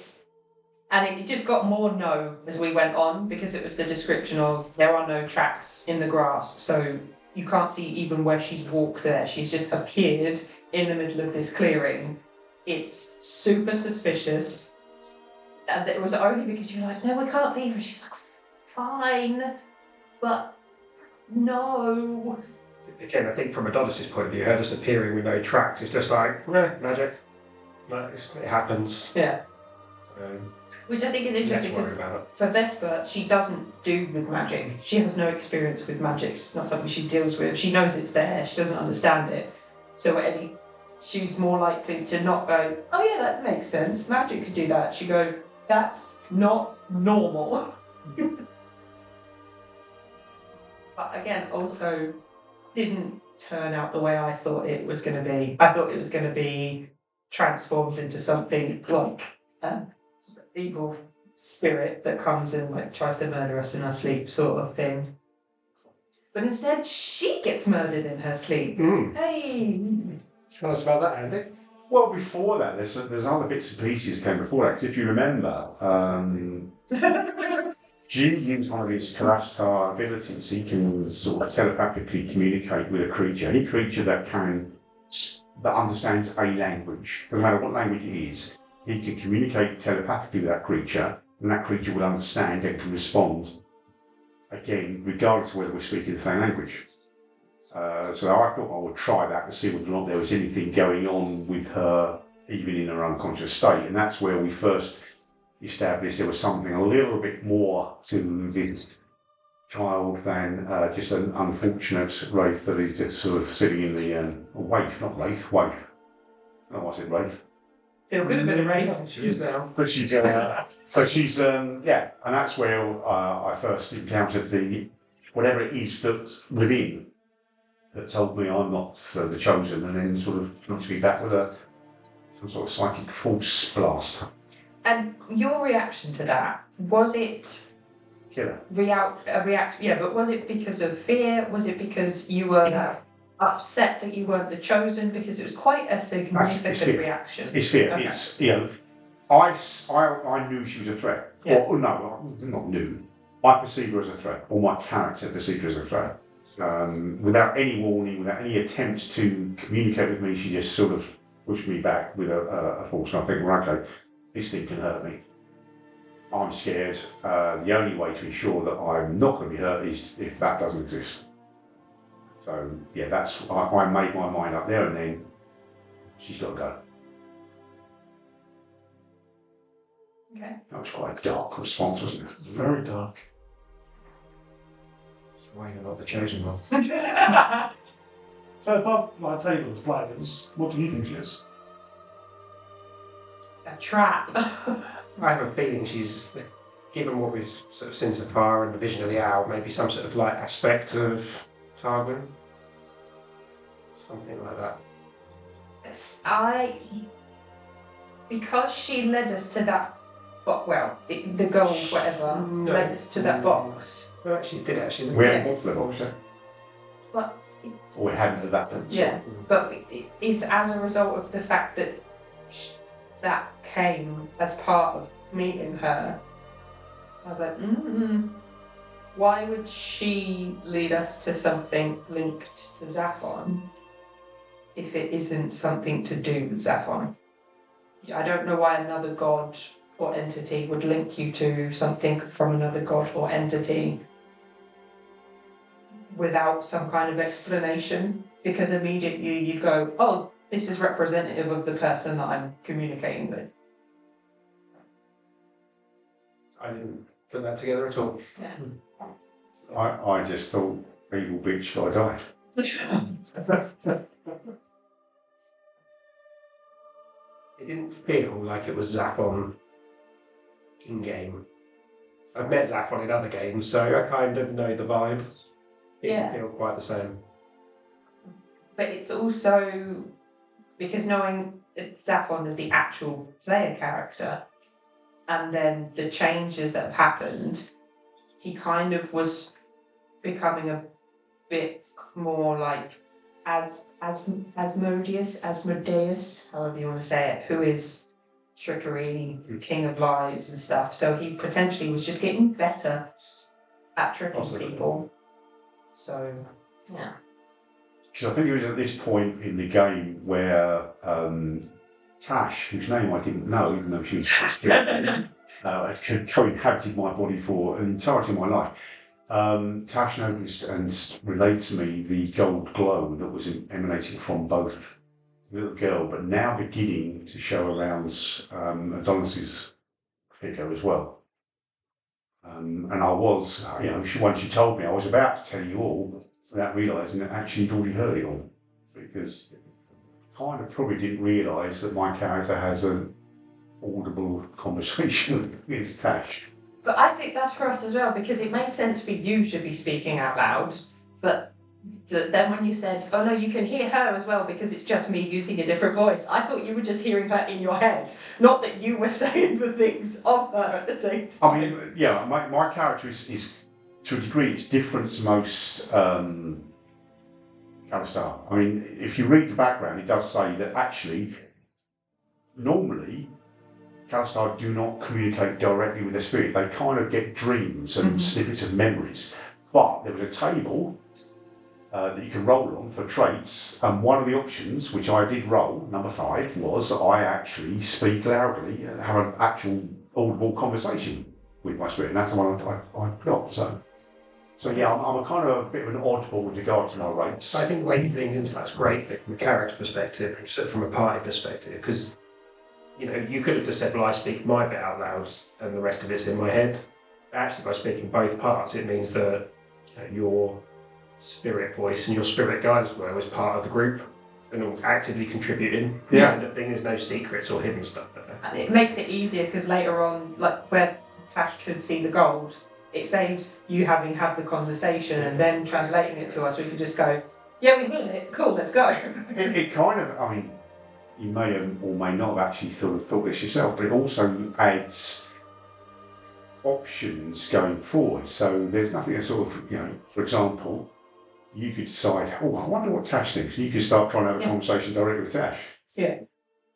just got more no as we went on, because it was the description of there are no tracks in the grass, so you can't see even where she's walked there. She's just appeared in the middle of this clearing. It's super suspicious. And it was only because you're like, no, we can't leave her. She's like, fine, but no. Again, I think from Adonis's point of view, her just appearing with no tracks is just like, magic. It happens. Yeah. So, Which I think is interesting let's because worry about it. for Vesper, she doesn't do with magic. She has no experience with magic. It's not something she deals with. She knows it's there. She doesn't understand it. So she's more likely to not go, oh yeah, that makes sense. Magic could do that. She go, that's not normal. But again, also didn't turn out the way I thought it was going to be. I thought it was going to be transforms into something like an evil spirit that comes and like tries to murder us in our sleep, sort of thing. But instead, she gets murdered in her sleep. Hey! Tell us about that, Andy. Well, before that, there's other bits and pieces came before that. 'Cause if you remember, G used one of his Kalastar abilities. He can sort of telepathically communicate with a creature. Any creature that understands a language, no matter what language it is, he can communicate telepathically with that creature, and that creature will understand and can respond. Again, regardless of whether we're speaking the same language. So I thought I would try that to see whether or not there was anything going on with her, even in her unconscious state, and that's where we first established there was something a little bit more to this child than just an unfortunate wraith that is just sort of sitting in the waif. Oh, I said wraith. Feel good a bit of rain. She is now. But she's and that's where I first encountered whatever it is that's within that told me I'm not the chosen, and then sort of knocks me back with some sort of psychic force blast. And your reaction to that, was it Killer. a reaction? Yeah, but was it because of fear? Was it because you were upset that you weren't the chosen? Because it was quite a significant reaction. It's fear. Okay. It's I knew she was a threat. Yeah. Or no, not knew. I perceived her as a threat, or my character perceived her as a threat. Without any warning, without any attempt to communicate with me, she just sort of pushed me back with a force. And I think, well, okay, this thing can hurt me. I'm scared. The only way to ensure that I'm not going to be hurt is if that doesn't exist. So yeah, I made my mind up there and then. She's got to go. Okay. That was quite a dark response, wasn't it? Very dark. That's why you're not the chosen one. So above my table of players, what do you think she is? A trap. I have a feeling she's, given what we've sort of seen so far and the vision of the owl, maybe some sort of like aspect of Targwyn. Something like that. Because she led us to that, the gold, whatever, led us to that box. Well, she did actually. We hadn't got to the box yet. But Or we hadn't at that point. yeah, but it's as a result of the fact that that came as part of meeting her. I was like, why would she lead us to something linked to Zaphon if it isn't something to do with Zaphon? I don't know why another god or entity would link you to something from another god or entity without some kind of explanation, because immediately you'd go, oh, this is representative of the person that I'm communicating with. I didn't put that together at all. Yeah. I just thought evil bitch gotta die. It didn't feel like it was Zaphon in game. I've met Zaphon in other games, so I kind of know the vibe. It didn't feel quite the same. But it's also because knowing Saffron as the actual player character, and then the changes that have happened, he kind of was becoming a bit more like Asmodeus, however you want to say it, who is trickery, king of lies and stuff. So he potentially was just getting better at tricking people. So, yeah. Because I think it was at this point in the game where Tash, whose name I didn't know, even though she was still had co-inhabited my body for an entirety of my life. Tash noticed and relayed to me the gold glow that was emanating from both the little girl, but now beginning to show around Adonis's figure as well. And I was, once she told me, I was about to tell you all without realising that actually you'd already heard it all, because I kind of probably didn't realise that my character has an audible conversation with Tash. But I think that's for us as well, because it made sense for you to be speaking out loud, but then when you said, oh no, you can hear her as well because it's just me using a different voice, I thought you were just hearing her in your head, not that you were saying the things of her at the same time. I mean, yeah, my character is to a degree, it's different to most Alistar. I mean, if you read the background, it does say that actually, normally, Alistar do not communicate directly with their spirit. They kind of get dreams and snippets of memories. But there was a table that you can roll on for traits, and one of the options, which I did roll, number 5, was that I actually speak loudly and have an actual audible conversation with my spirit, and that's the one I got. So yeah, I'm a kind of a bit of an oddball with regard to my rates. I think the way you lean into that's great from a character perspective, and sort of from a party perspective, because you could have just said, well, I speak my bit out loud and the rest of it's in my head. Actually, by speaking both parts, it means that your spirit voice and your spirit guide as well is part of the group and all actively contributing. Yeah. And there's no secrets or hidden stuff there. And it makes it easier because later on, like where Tash could see the gold, it saves you having had the conversation and then translating it to us. We could just go, yeah, we heard it, cool, let's go. It kind of, I mean, you may have or may not have actually thought this yourself, but it also adds options going forward. So there's nothing that sort of, for example, you could decide, I wonder what Tash thinks. You could start trying to have a conversation directly with Tash. Yeah.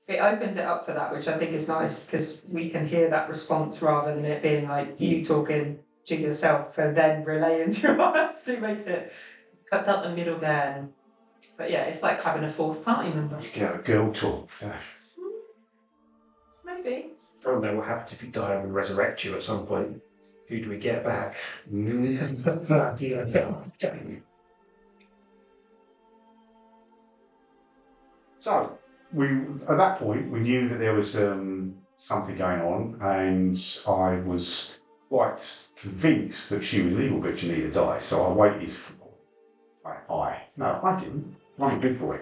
It opens it up for that, which I think is nice because we can hear that response rather than it being like you talking to yourself and then relaying to us. It makes it, cuts out the middleman. But yeah, it's like having a fourth party member. You could have a girl talk with Tash. Maybe. I don't know what happens if you die and we resurrect you at some point. Who do we get back? So, at that point, we knew that there was something going on, and I was quite convinced that she was an evil bitch and needed to die. So I waited. I didn't. I'm a big boy.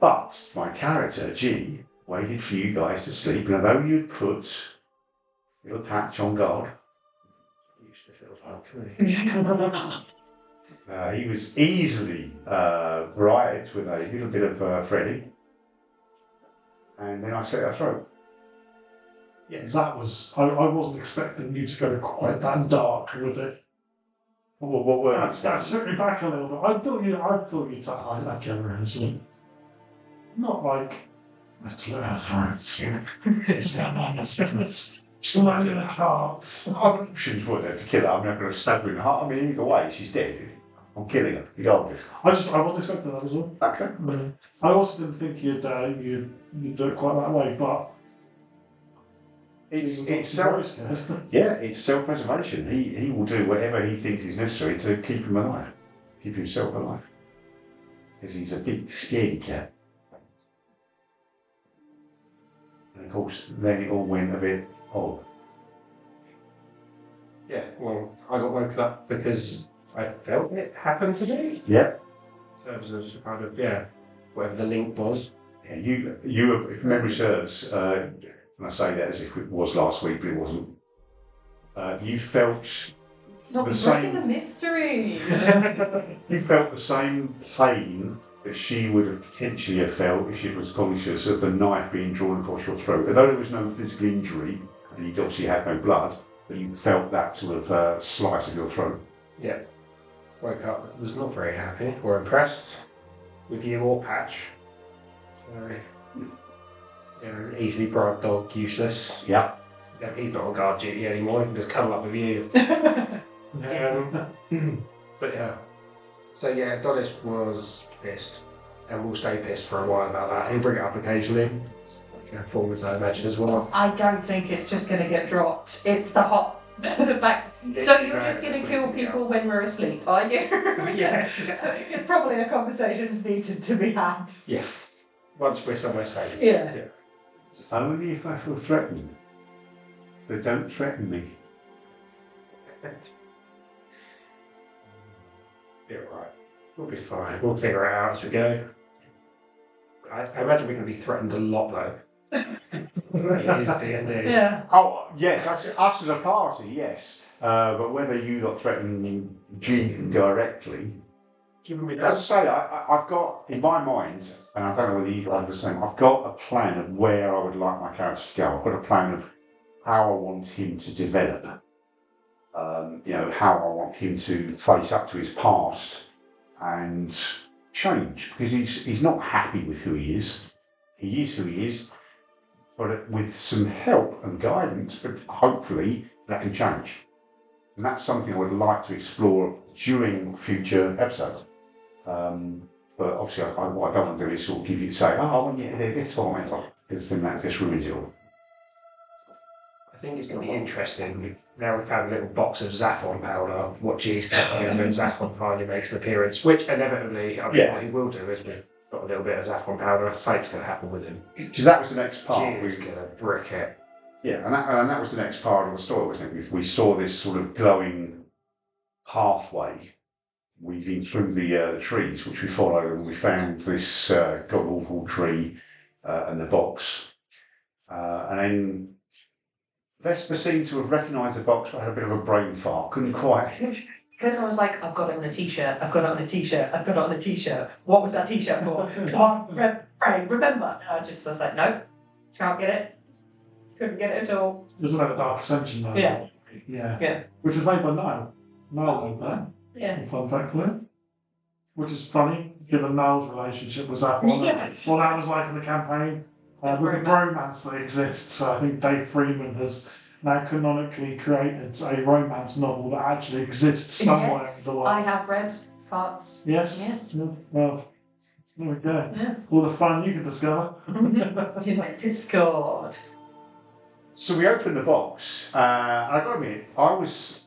But my character, G, waited for you guys to sleep, and although you'd put a little patch on guard, he was easily bribed with a little bit of Freddy, and then I slit her throat. Yeah, that was. I wasn't expecting you to go quite that dark with it. What were That took me back a little bit. I thought you'd say, I get around to not like let's slit her throats. It's down on the spirits. Slide in her heart. Other options were there to kill her. I'm not going to stab her in the heart. I mean, either way, she's dead. I'm killing her, regardless. I wasn't expecting that as well. Okay. I also didn't think you'd do it quite that way, but it's self-preservation. He will do whatever he thinks is necessary to keep him alive, keep himself alive, because he's a big, scaredy cat. And of course, then it all went a bit odd. Yeah, well, I got woken up because I felt it happen to me. Yeah. In terms of kind of, whatever the link was. Yeah, you, if memory serves, and I say that as if it was last week, but it wasn't. You felt Stop the breaking same. the mystery. You felt the same pain that she would have potentially have felt if she was conscious of the knife being drawn across your throat. Although there was no physical injury, and you obviously had no blood, but you felt that sort of slice of your throat. Yeah. Woke up, was not very happy or impressed with you or Patch. Very, easily bribed dog, useless. Yeah. Yeah, he's not on guard duty anymore, he can just cuddle up with you. But yeah. So yeah, Adonis was pissed, and will stay pissed for a while about that. He'll bring it up occasionally. Forwards, I imagine, as well. I don't think it's just going to get dropped. It's the the fact. So you're just going to kill people when we're asleep, are you? Yeah. I think it's probably a conversation's needed to be had. Yeah. Once we're somewhere safe. Yeah. Only if I feel threatened. So don't threaten me. Be alright. We'll be fine. We'll figure it out as we go. I imagine we're going to be threatened a lot, though. It is D&D. Yeah. Oh, yes, us as a party, yes. But whether you lot threaten G directly. Given me As I say, I've got, in my mind, and I don't know whether you guys are the same, I've got a plan of where I would like my character to go. I've got a plan of how I want him to develop. How I want him to face up to his past and change. Because he's not happy with who he is. He is who he is. But with some help and guidance, but hopefully that can change. And that's something I would like to explore during future episodes. But obviously, what I don't want to do is sort of give you to say, it's fine, because then that just ruins it all. I think it's going to be interesting. Now we've found a little box of Zaphon powder, what G's got, and then Zaphon finally makes an appearance, which inevitably, what he will do is we've got a little bit of Zaphon powder, a fight's going to happen with him. Because that was the next part. G's going to brick it. Yeah, and that was the next part of the story, wasn't it? We saw this sort of glowing pathway weaving through the trees, which we followed, and we found this god-awful tree and the box. And then Vesper seemed to have recognised the box, but had a bit of a brain fart. Couldn't quite. Because I was like, I've got it on a t-shirt, I've got it on a t-shirt, I've got it on a t-shirt. What was that t-shirt for? Come on, Ray, remember. And I was like, no, can't get it. Couldn't get it at all. It was about the Dark Ascension, though. Yeah. Yeah. Which was made by Niall. Niall made that. Yeah. Fun fact for him. Which is funny, given Niall's relationship with Zaphon. Yes. What that was like in the campaign. With the bromance that exists. So I think Dave Freeman has now canonically created a romance novel that actually exists somewhere in the world. I have read parts. Yes? Yes. Well, there we go. Yeah. All the fun you can discover. In the Discord. So we opened the box. I got to admit, I was,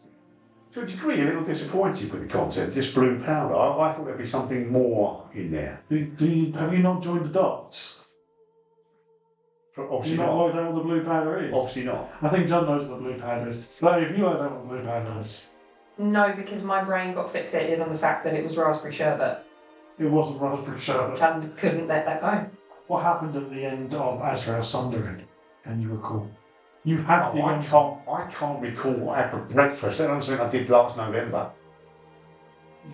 to a degree, a little disappointed with the content. This blue powder. I thought there'd be something more in there. Have you not joined the dots? But Do obviously you not not. work out what the blue powder is? Obviously not. I think John knows what the blue powder is. But if you work out what the blue powder is, No, because my brain got fixated on the fact that it was raspberry sherbet it wasn't raspberry sherbet. and couldn't let that go. What happened at the end of Azrael Sundering? Can you recall? You had the I end. can't recall what I had for breakfast. That was something I did last November.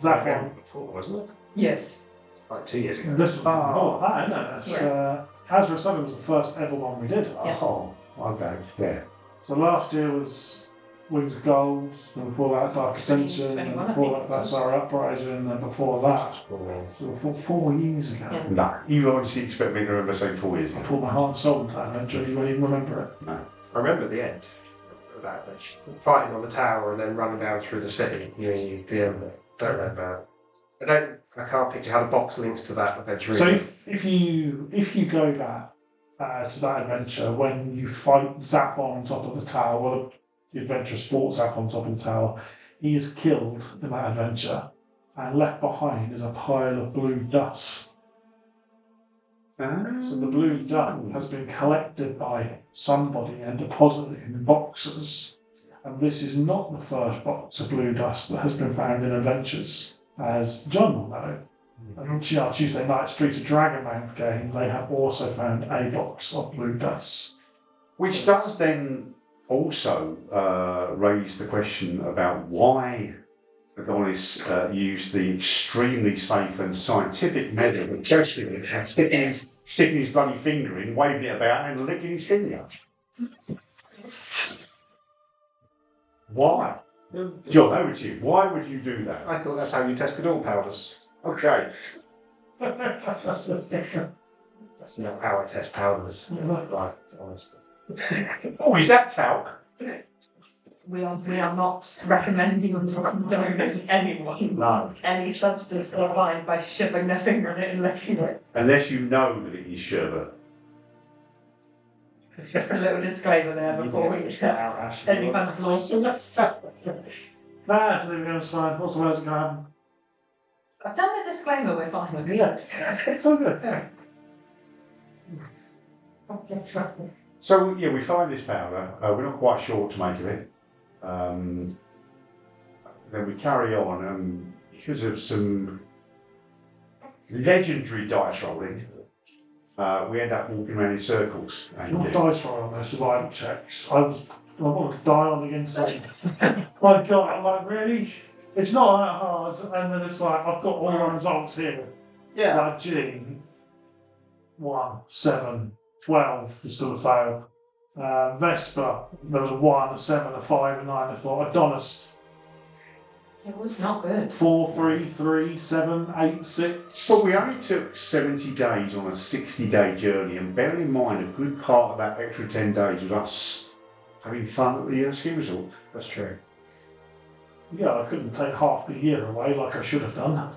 That one. Before, wasn't it? Yes. Like 2 years ago. This oh, that, isn't it? Azrael Sundering was the first ever one we did. Yeah. Oh, okay, yeah. So last year was Wings of Gold, then before that Dark Ascension, 21, and I before think. that Sorry Uprising, and before that. So 4 years ago. Yeah. No, you obviously expect me to remember saying 4 years I ago. put my heart and soul into that adventure, you won't even remember it. No. I remember the end of that. Fighting on the tower and then running down through the city. You don't remember. I can't picture how the box links to that adventure. So either. if you go back to that adventure, when you fight Zaphon on top of the tower, well, the adventurers fought Zaphon on top of the tower, he is killed in that adventure, and left behind is a pile of blue dust. So the blue dust has been collected by somebody and deposited in boxes. And this is not the first box of blue dust that has been found in adventures, as John will know. And on Tuesday night Streets of Dragonmouth game, they have also found a box of blue dust. Which does then also raised the question about why Adonis used the extremely safe and scientific method of testing it, sticking his bloody finger in, waving it about, and licking his finger. Why? John, over to you. Why would you do that? I thought that's how you tested all powders. Okay. That's not how I test powders. Right, honestly. Oh, is that talc? We are not recommending or condoning anyone any substance or wine by shoving their finger in it and licking it. Unless you know that it is sherbet. Just a little disclaimer there before we get any kind of lawsuits. Nah, it's going to slide. What's the worst that can happen? I've done the disclaimer, we're fine with it. It's all good. So yeah, we find this powder. We're not quite sure what to make of it. Then we carry on, and because of some legendary dice rolling, we end up walking around in circles. Not dice roll on their survival checks. I wanted to die on the inside. My God, I'm like, really? It's not that hard. And then it's like, I've got all the results here. Yeah. Like G, 1, 7, 12 is still a fail. Vesper, there was a 1, a 7, a 5, a 9, a 4. Adonis, It was not good. 4, 3, 3, 7, 8, 6. But we only took 70 days on a 60-day journey, and bearing in mind a good part of that extra 10 days was us having fun at the ski resort. That's true. Yeah, I couldn't take half the year away like I should have done.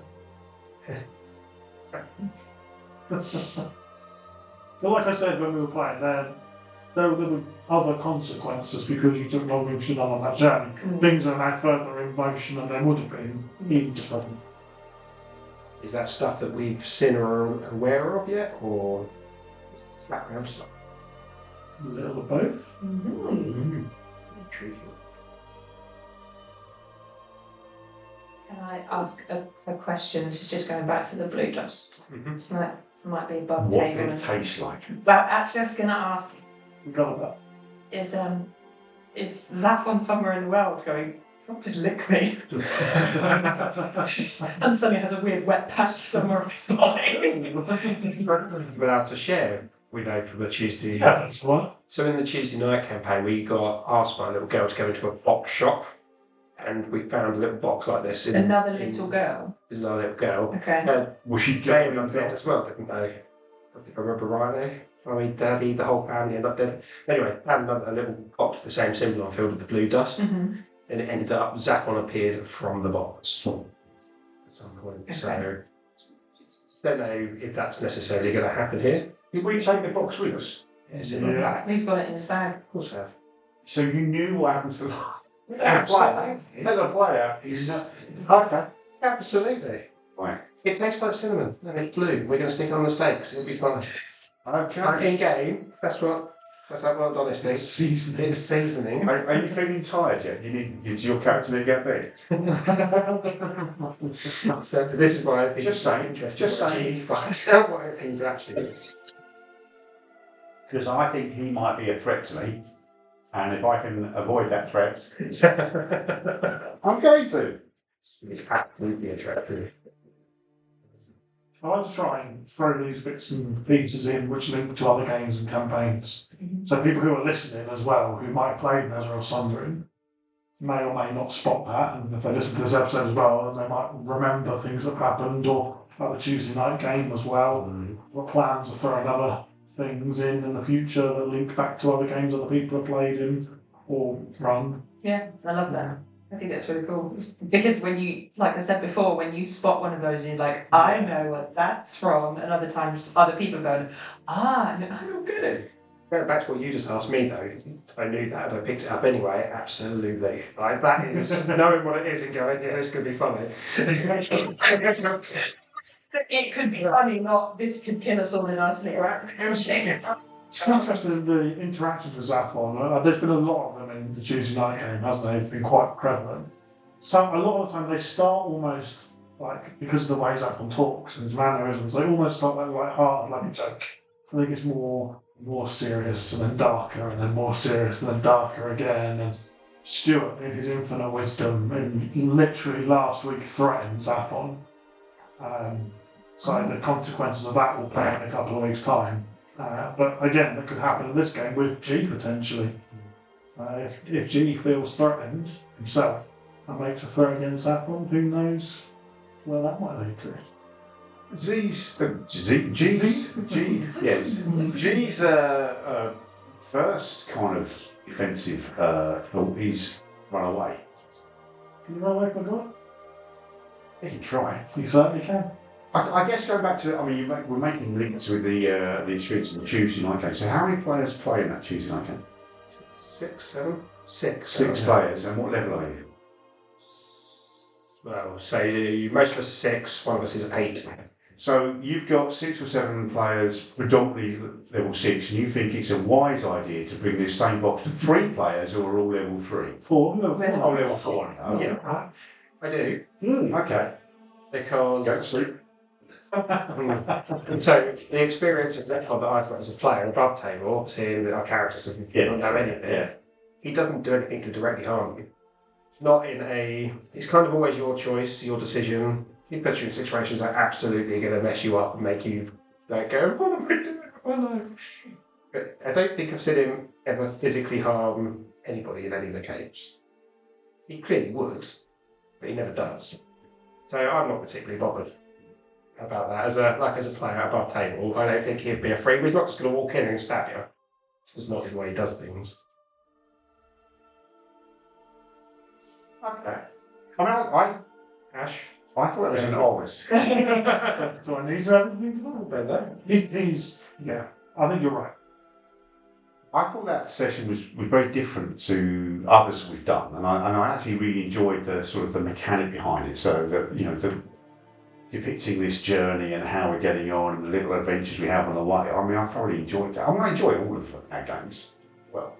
But like I said when we were playing, there were other consequences because you took longer to on that journey. Things are now further in motion than they would have been even just having. Is that stuff that we've seen or are aware of yet, or background stuff? A little of both. Mm-hmm. Intriguing. Can I ask a question? This is just going back to the blue dust. Mm-hmm. This might be above What table. did it taste like? Well, actually, I was going to ask: Got that. is Zaphon somewhere in the world going? Don't just lick me. And suddenly has a weird wet patch somewhere on his body. We'll have to share. We know from the Tuesday. Yeah, that's one. So in the Tuesday night campaign, we got asked by a little girl to go into a box shop, and we found a little box like this. Another little girl. There's another little girl. Okay. Was she They ended gay? up dead as well, didn't they? I think I remember rightly. Mommy, Daddy, the whole family ended up dead. Anyway, had a little box with the same symbol on filled with the blue dust, Mm-hmm. and it ended up Zaphon appeared from the box at some point. Okay. So don't know if that's necessarily going to happen here. Did we take the box with us? It's in the bag. He's got it in his bag. Of course, I have. So you knew what happened to the Absolutely. As a player, you know. Okay. Absolutely. Right. It tastes like cinnamon and it flew. We're going to stick it on the steaks. It'll be fun. Okay. In game, that's what Adonis thinks. It's seasoning. It's seasoning. Are you feeling tired yet? Is your character need to get bed? So this is why I think Just it's saying, interesting. just to saying. actually find out what it means actually. Because I think he might be a threat to me, and if I can avoid that threat, I'm going to. It's absolutely attractive. I like to try and throw these bits and pieces in which link to other games and campaigns. So people who are listening as well, who might have played Nezra or Sundering, may or may not spot that, and if they listen to this episode as well, then they might remember things that happened, or about the Tuesday night game as well, what plans of throwing other things in the future that link back to other games other people have played in or run. Yeah, I love that. I think that's really cool. Because when you, like I said before, when you spot one of those, you're like, I know what that's from. And other times, other people are going, I don't get it. Going back to what you just asked me though, I knew that and I picked it up anyway. Absolutely. Like that is knowing what it is and going, yeah, this could be funny. It could be funny, not this could kill us all in our cigarette. It's interesting the interactions with Zaphon. There's been a lot of them in the Tuesday night game, hasn't there? It's been quite prevalent. So a lot of the time they start almost like, because of the way Zaphon talks and his mannerisms, they almost start like hard, like a joke. I think it's more more serious and then darker and then more serious and then darker again. And Stuart, in his infinite wisdom, literally last week threatened Zaphon. So the consequences of that will play out in a couple of weeks' time. But again, that could happen in this game with G potentially. If G feels threatened himself and makes a threat against Zaphon, who knows where that might lead to. G's first kind of defensive thought is run away. Can you run away from God? He can try. You certainly can. I guess going back to, we're making links with the experience of the Tuesday night game. So how many players play in that Tuesday night game? 6, 7? 6. 6 players, and what level are you? Well, so most of us are 6, one of us is 8. So you've got 6 or 7 players, predominantly level 6, and you think it's a wise idea to bring this same box to 3 players who are all level 3? 4. Level 4. Oh, level 4. Oh. Yeah, I do. Okay. Because... Go to sleep. And so the experience of Leopard that I've got as a player above table, seeing that our characters don't know any of it, he doesn't do anything to directly harm you. Not in a... It's kind of always your choice, your decision. He puts you in situations that are absolutely going to mess you up and make you go, what am I doing? Oh no. But I don't think I've seen him ever physically harm anybody in any of the games. He clearly would, but he never does. So I'm not particularly bothered about that. As a player above table, I don't think he'd be afraid. He's not just going to walk in and stab you. It's just not the way he does things. Okay. I Ash? thought it was an obvious. Do I need to have anything to know? Don't know. He's yeah. I think you're right. I thought that session was very different to others we've done, and I actually really enjoyed the sort of the mechanic behind it. So that the depicting this journey and how we're getting on and the little adventures we have on the way. I thoroughly enjoyed that. I enjoy all of our games. Well,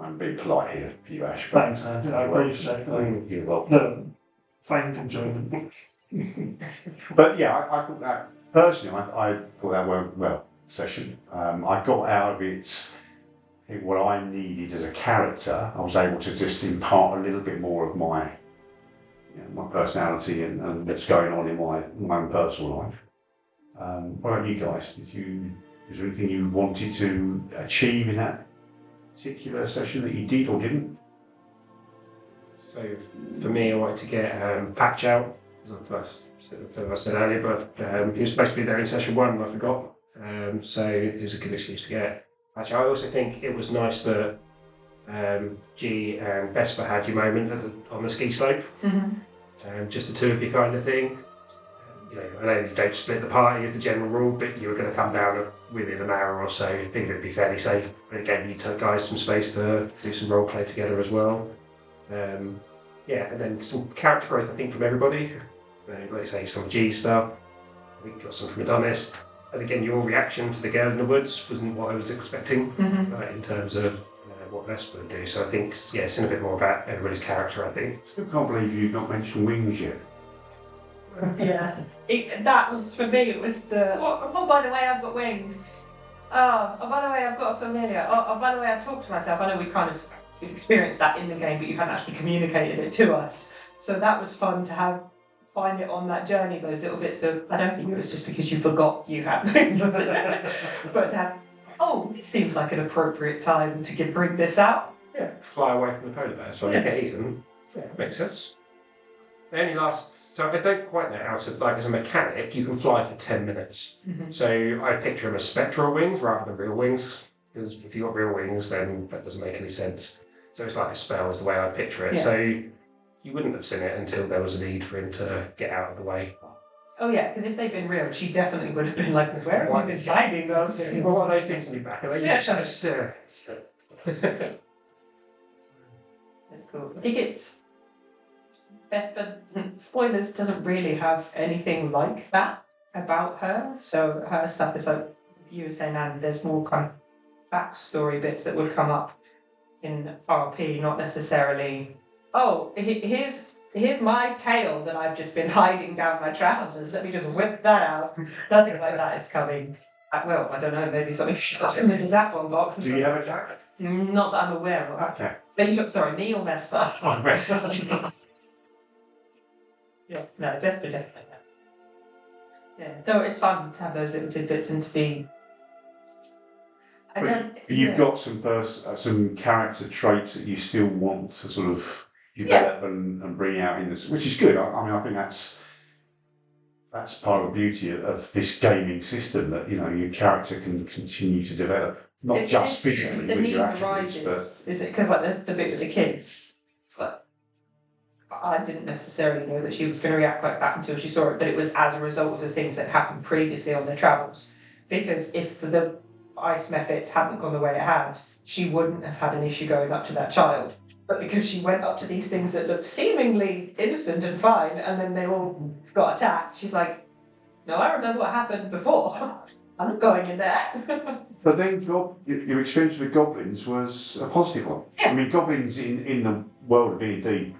I'm being polite here for you, Ash. Thanks, Andy. I appreciate that. You're welcome. Feigned enjoyment. But yeah, I thought that personally, I thought that went well. Session. I got out of it. I think what I needed as a character, I was able to just impart a little bit more of my personality and what's going on in my own personal life. What about you guys? Was there anything you wanted to achieve in that particular session that you did or didn't? So for me, I wanted to get Patch out. As I said earlier, but he was supposed to be there in session 1 and I forgot. So it was a good excuse to get Patch out. I also think it was nice that G and Vesper had your moment on the ski slope. Mm-hmm. Just the two of you kind of thing. I know you don't split the party as the general rule, but you were going to come down within an hour or so. I think it would be fairly safe. But again, you took guys some space to do some role play together as well. And then some character growth, I think, from everybody. Like I say, some G stuff. I think got some from Adonis. And again, your reaction to the girl in the woods wasn't what I was expecting in terms of what Vesper would do. So I think, it's a bit more about everybody's character, I think. Still can't believe you've not mentioned wings yet. Yeah. That was, for me, it was the... Oh, by the way, I've got wings. Oh, by the way, I've got a familiar. Oh, by the way, I talked to myself. I know we kind of experienced that in the game, but you hadn't actually communicated it to us. So that was fun to find it on that journey, those little bits of... I don't think it was just because you forgot you had wings. But to have... Oh, it seems like an appropriate time to bring this out. Yeah, fly away from the polar bear so I get eaten. Yeah, makes sense. They only last... So I don't quite know how to... as a mechanic, you can fly for 10 minutes. Mm-hmm. So I picture them as spectral wings rather than real wings. Because if you've got real wings, then that doesn't make any sense. So it's like a spell is the way I picture it. Yeah. So you wouldn't have seen it until there was a need for him to get out of the way. Oh yeah, because if they'd been real, she definitely would have been like, where have you been hiding those? Yeah. Well, what are those things in your back? Are they That's cool. I think it's... Vesper, spoilers, doesn't really have anything like that about her. So her stuff is like, you were saying, Anne, there's more kind of backstory bits that would come up in RP, not necessarily, here's my tail that I've just been hiding down my trousers. Let me just whip that out. Nothing like that is coming. Well, I don't know, maybe something in the Zaphon box. Do you have a tack? Not that I'm aware of. Okay. Sorry, me or Vespa? Oh, Vespa. Yeah, no, Vespa definitely. Yeah, so it's fun to have those little tidbits and to be. You've got some character traits that you still want to sort of develop and bring out in this, which is good. I think that's part of the beauty of this gaming system, that your character can continue to develop, not just physically the with your needs attributes, arises. Is it because the bit with the kids? It's like, I didn't necessarily know that she was going to react like that until she saw it, but it was as a result of the things that happened previously on the travels. Because if the ice methods hadn't gone the way it had, she wouldn't have had an issue going up to that child. But because she went up to these things that looked seemingly innocent and fine, and then they all got attacked, she's like, no, I remember what happened before. I'm not going in there. But then your experience with goblins was a positive one. Yeah. I mean, goblins in the world of D&D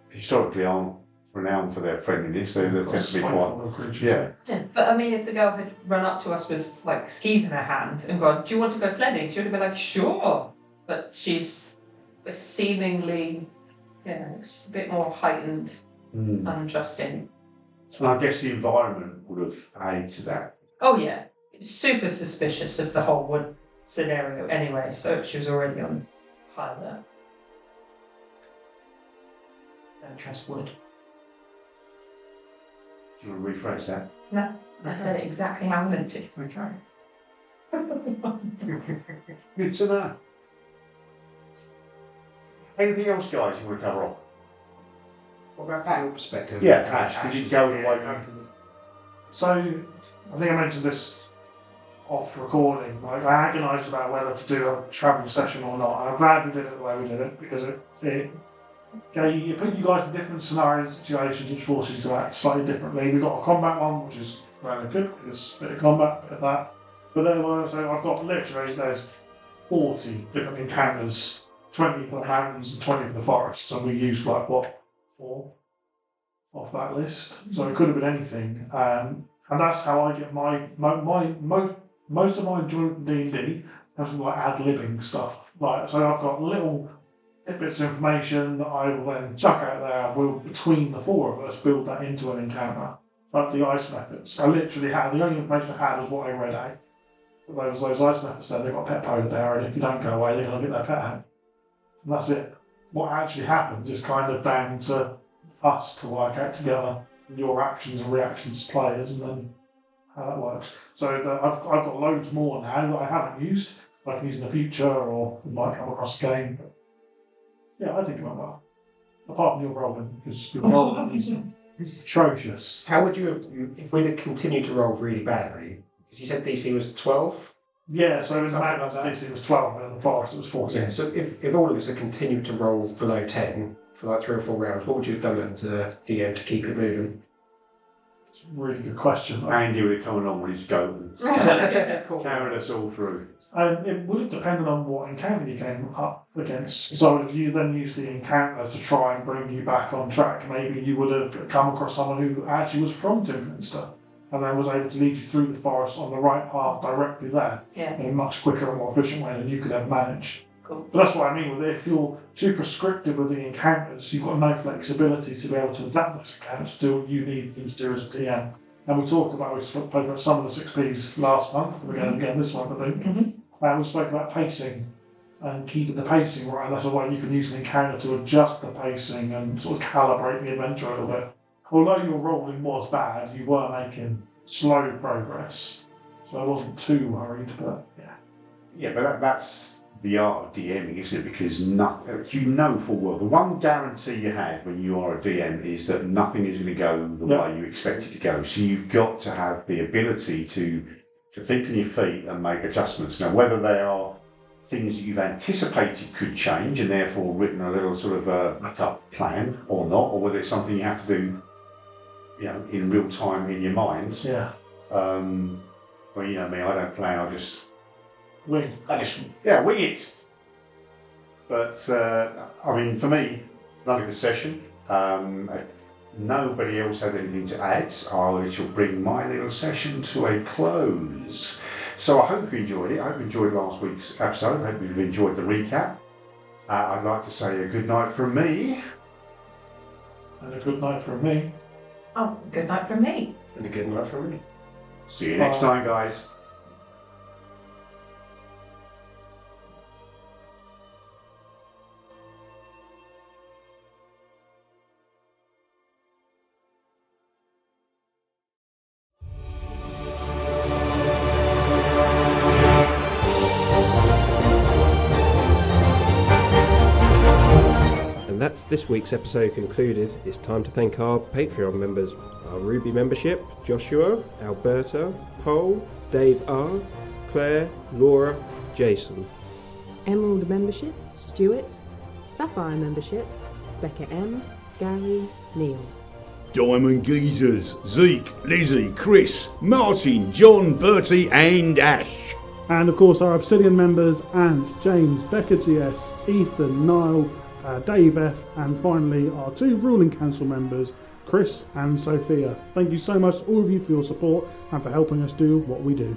historically aren't renowned for their friendliness. They tend to be quite... Yeah. But I mean, if the girl had run up to us with like skis in her hand and gone, do you want to go sledding? She would have been like, sure. But she's seemingly, it's a bit more heightened and trusting. And I guess the environment would have added to that. Oh yeah, super suspicious of the whole wood scenario anyway, so she was already on high alert. Don't trust wood. Do you want to rephrase that? No, I said it exactly how I meant it. Okay. Good to know. Anything else, guys, you want to cover off? What about from your perspective? Yeah, Ash, could you go the way you... So, I think I mentioned this off recording. Like, I agonised about whether to do a travel session or not. I'm glad we did it the way we did it, because it put you guys in different scenarios and situations, which forces you to act slightly differently. We got a combat one, which is rather good, because a bit of combat, a bit of that. But so I've got literally, there's 40 different encounters, 20 for the mountains and 20 for the forests, and we used like, 4 off that list. So it could have been anything. And that's how I get most of my enjoyment in D&D has some like ad-libbing stuff. Like, so I've got little bits of information that I will then chuck out there. We'll, between the four of us, build that into an encounter. Like the ice methods. I literally had, the only information I had was what I read out. But those ice methods said they've got a pet polar bear, and if you don't go away, they're going to get their pet out. And that's it. What actually happens is kind of down to us to work out together your actions and reactions as players, and then how that works. So I've got loads more now that I haven't used, I can use in the future or might come across a game. But yeah, I think it went well. Apart from your rolling, because your rolling is atrocious. How would you have, if we'd have continued to roll really badly, because you said DC was 12? Yeah, so in the Something mountains, like that. DC was 12, and in the forest it was 14. Yeah, so if all of us had continued to roll below 10 for like 3 or 4 rounds, what would you have done at DM to keep it moving? It's a really good question. Andy would have come along with his goat and Cool. carried us all through. It would have depended on what encounter you came up against. So if you then used the encounter to try and bring you back on track, maybe you would have come across someone who actually was from Timminster and then was able to lead you through the forest on the right path directly there in a much quicker and more efficient way than you could have managed. Cool. But that's what I mean with it. If you're too prescriptive with the encounters, you've got no flexibility to be able to adapt those encounters to do what you need them to do as a DM. And we spoke about some of the 6Ps last month, we're going again this month, I think. Mm-hmm. We spoke about pacing and keeping the pacing right. That's a way you can use an encounter to adjust the pacing and sort of calibrate the adventure a little bit. Although your rolling was bad, you were making slow progress. So I wasn't too worried, but yeah. Yeah, but that's the art of DMing, isn't it? Because nothing, you know full well, the one guarantee you have when you are a DM is that nothing is going to go the way you expect it to go. So you've got to have the ability to think on your feet and make adjustments. Now, whether they are things that you've anticipated could change and therefore written a little sort of a backup plan or not, or whether it's something you have to do, in real time in your mind. Yeah. Well, you know me, I don't plan, I just wing it. But, I mean, for me, another good session. nobody else has anything to add, I shall bring my little session to a close. So I hope you enjoyed it. I hope you enjoyed last week's episode. I hope you've enjoyed the recap. I'd like to say a good night from me. And a good night from me. Oh, good night from me. And a good night from me. See you next time, guys. And that's this week's episode concluded. It's time to thank our Patreon members. Our Ruby membership, Joshua, Alberta, Paul, Dave R, Claire, Laura, Jason. Emerald membership, Stuart. Sapphire membership, Becca M, Gary, Neil. Diamond Geezers, Zeke, Lizzie, Chris, Martin, John, Bertie and Ash. And of course our Obsidian members, Ant, James, Becca GS, Ethan, Niall, Dave F, and finally our 2 ruling council members, Chris and Sophia. Thank you so much all of you for your support and for helping us do what we do.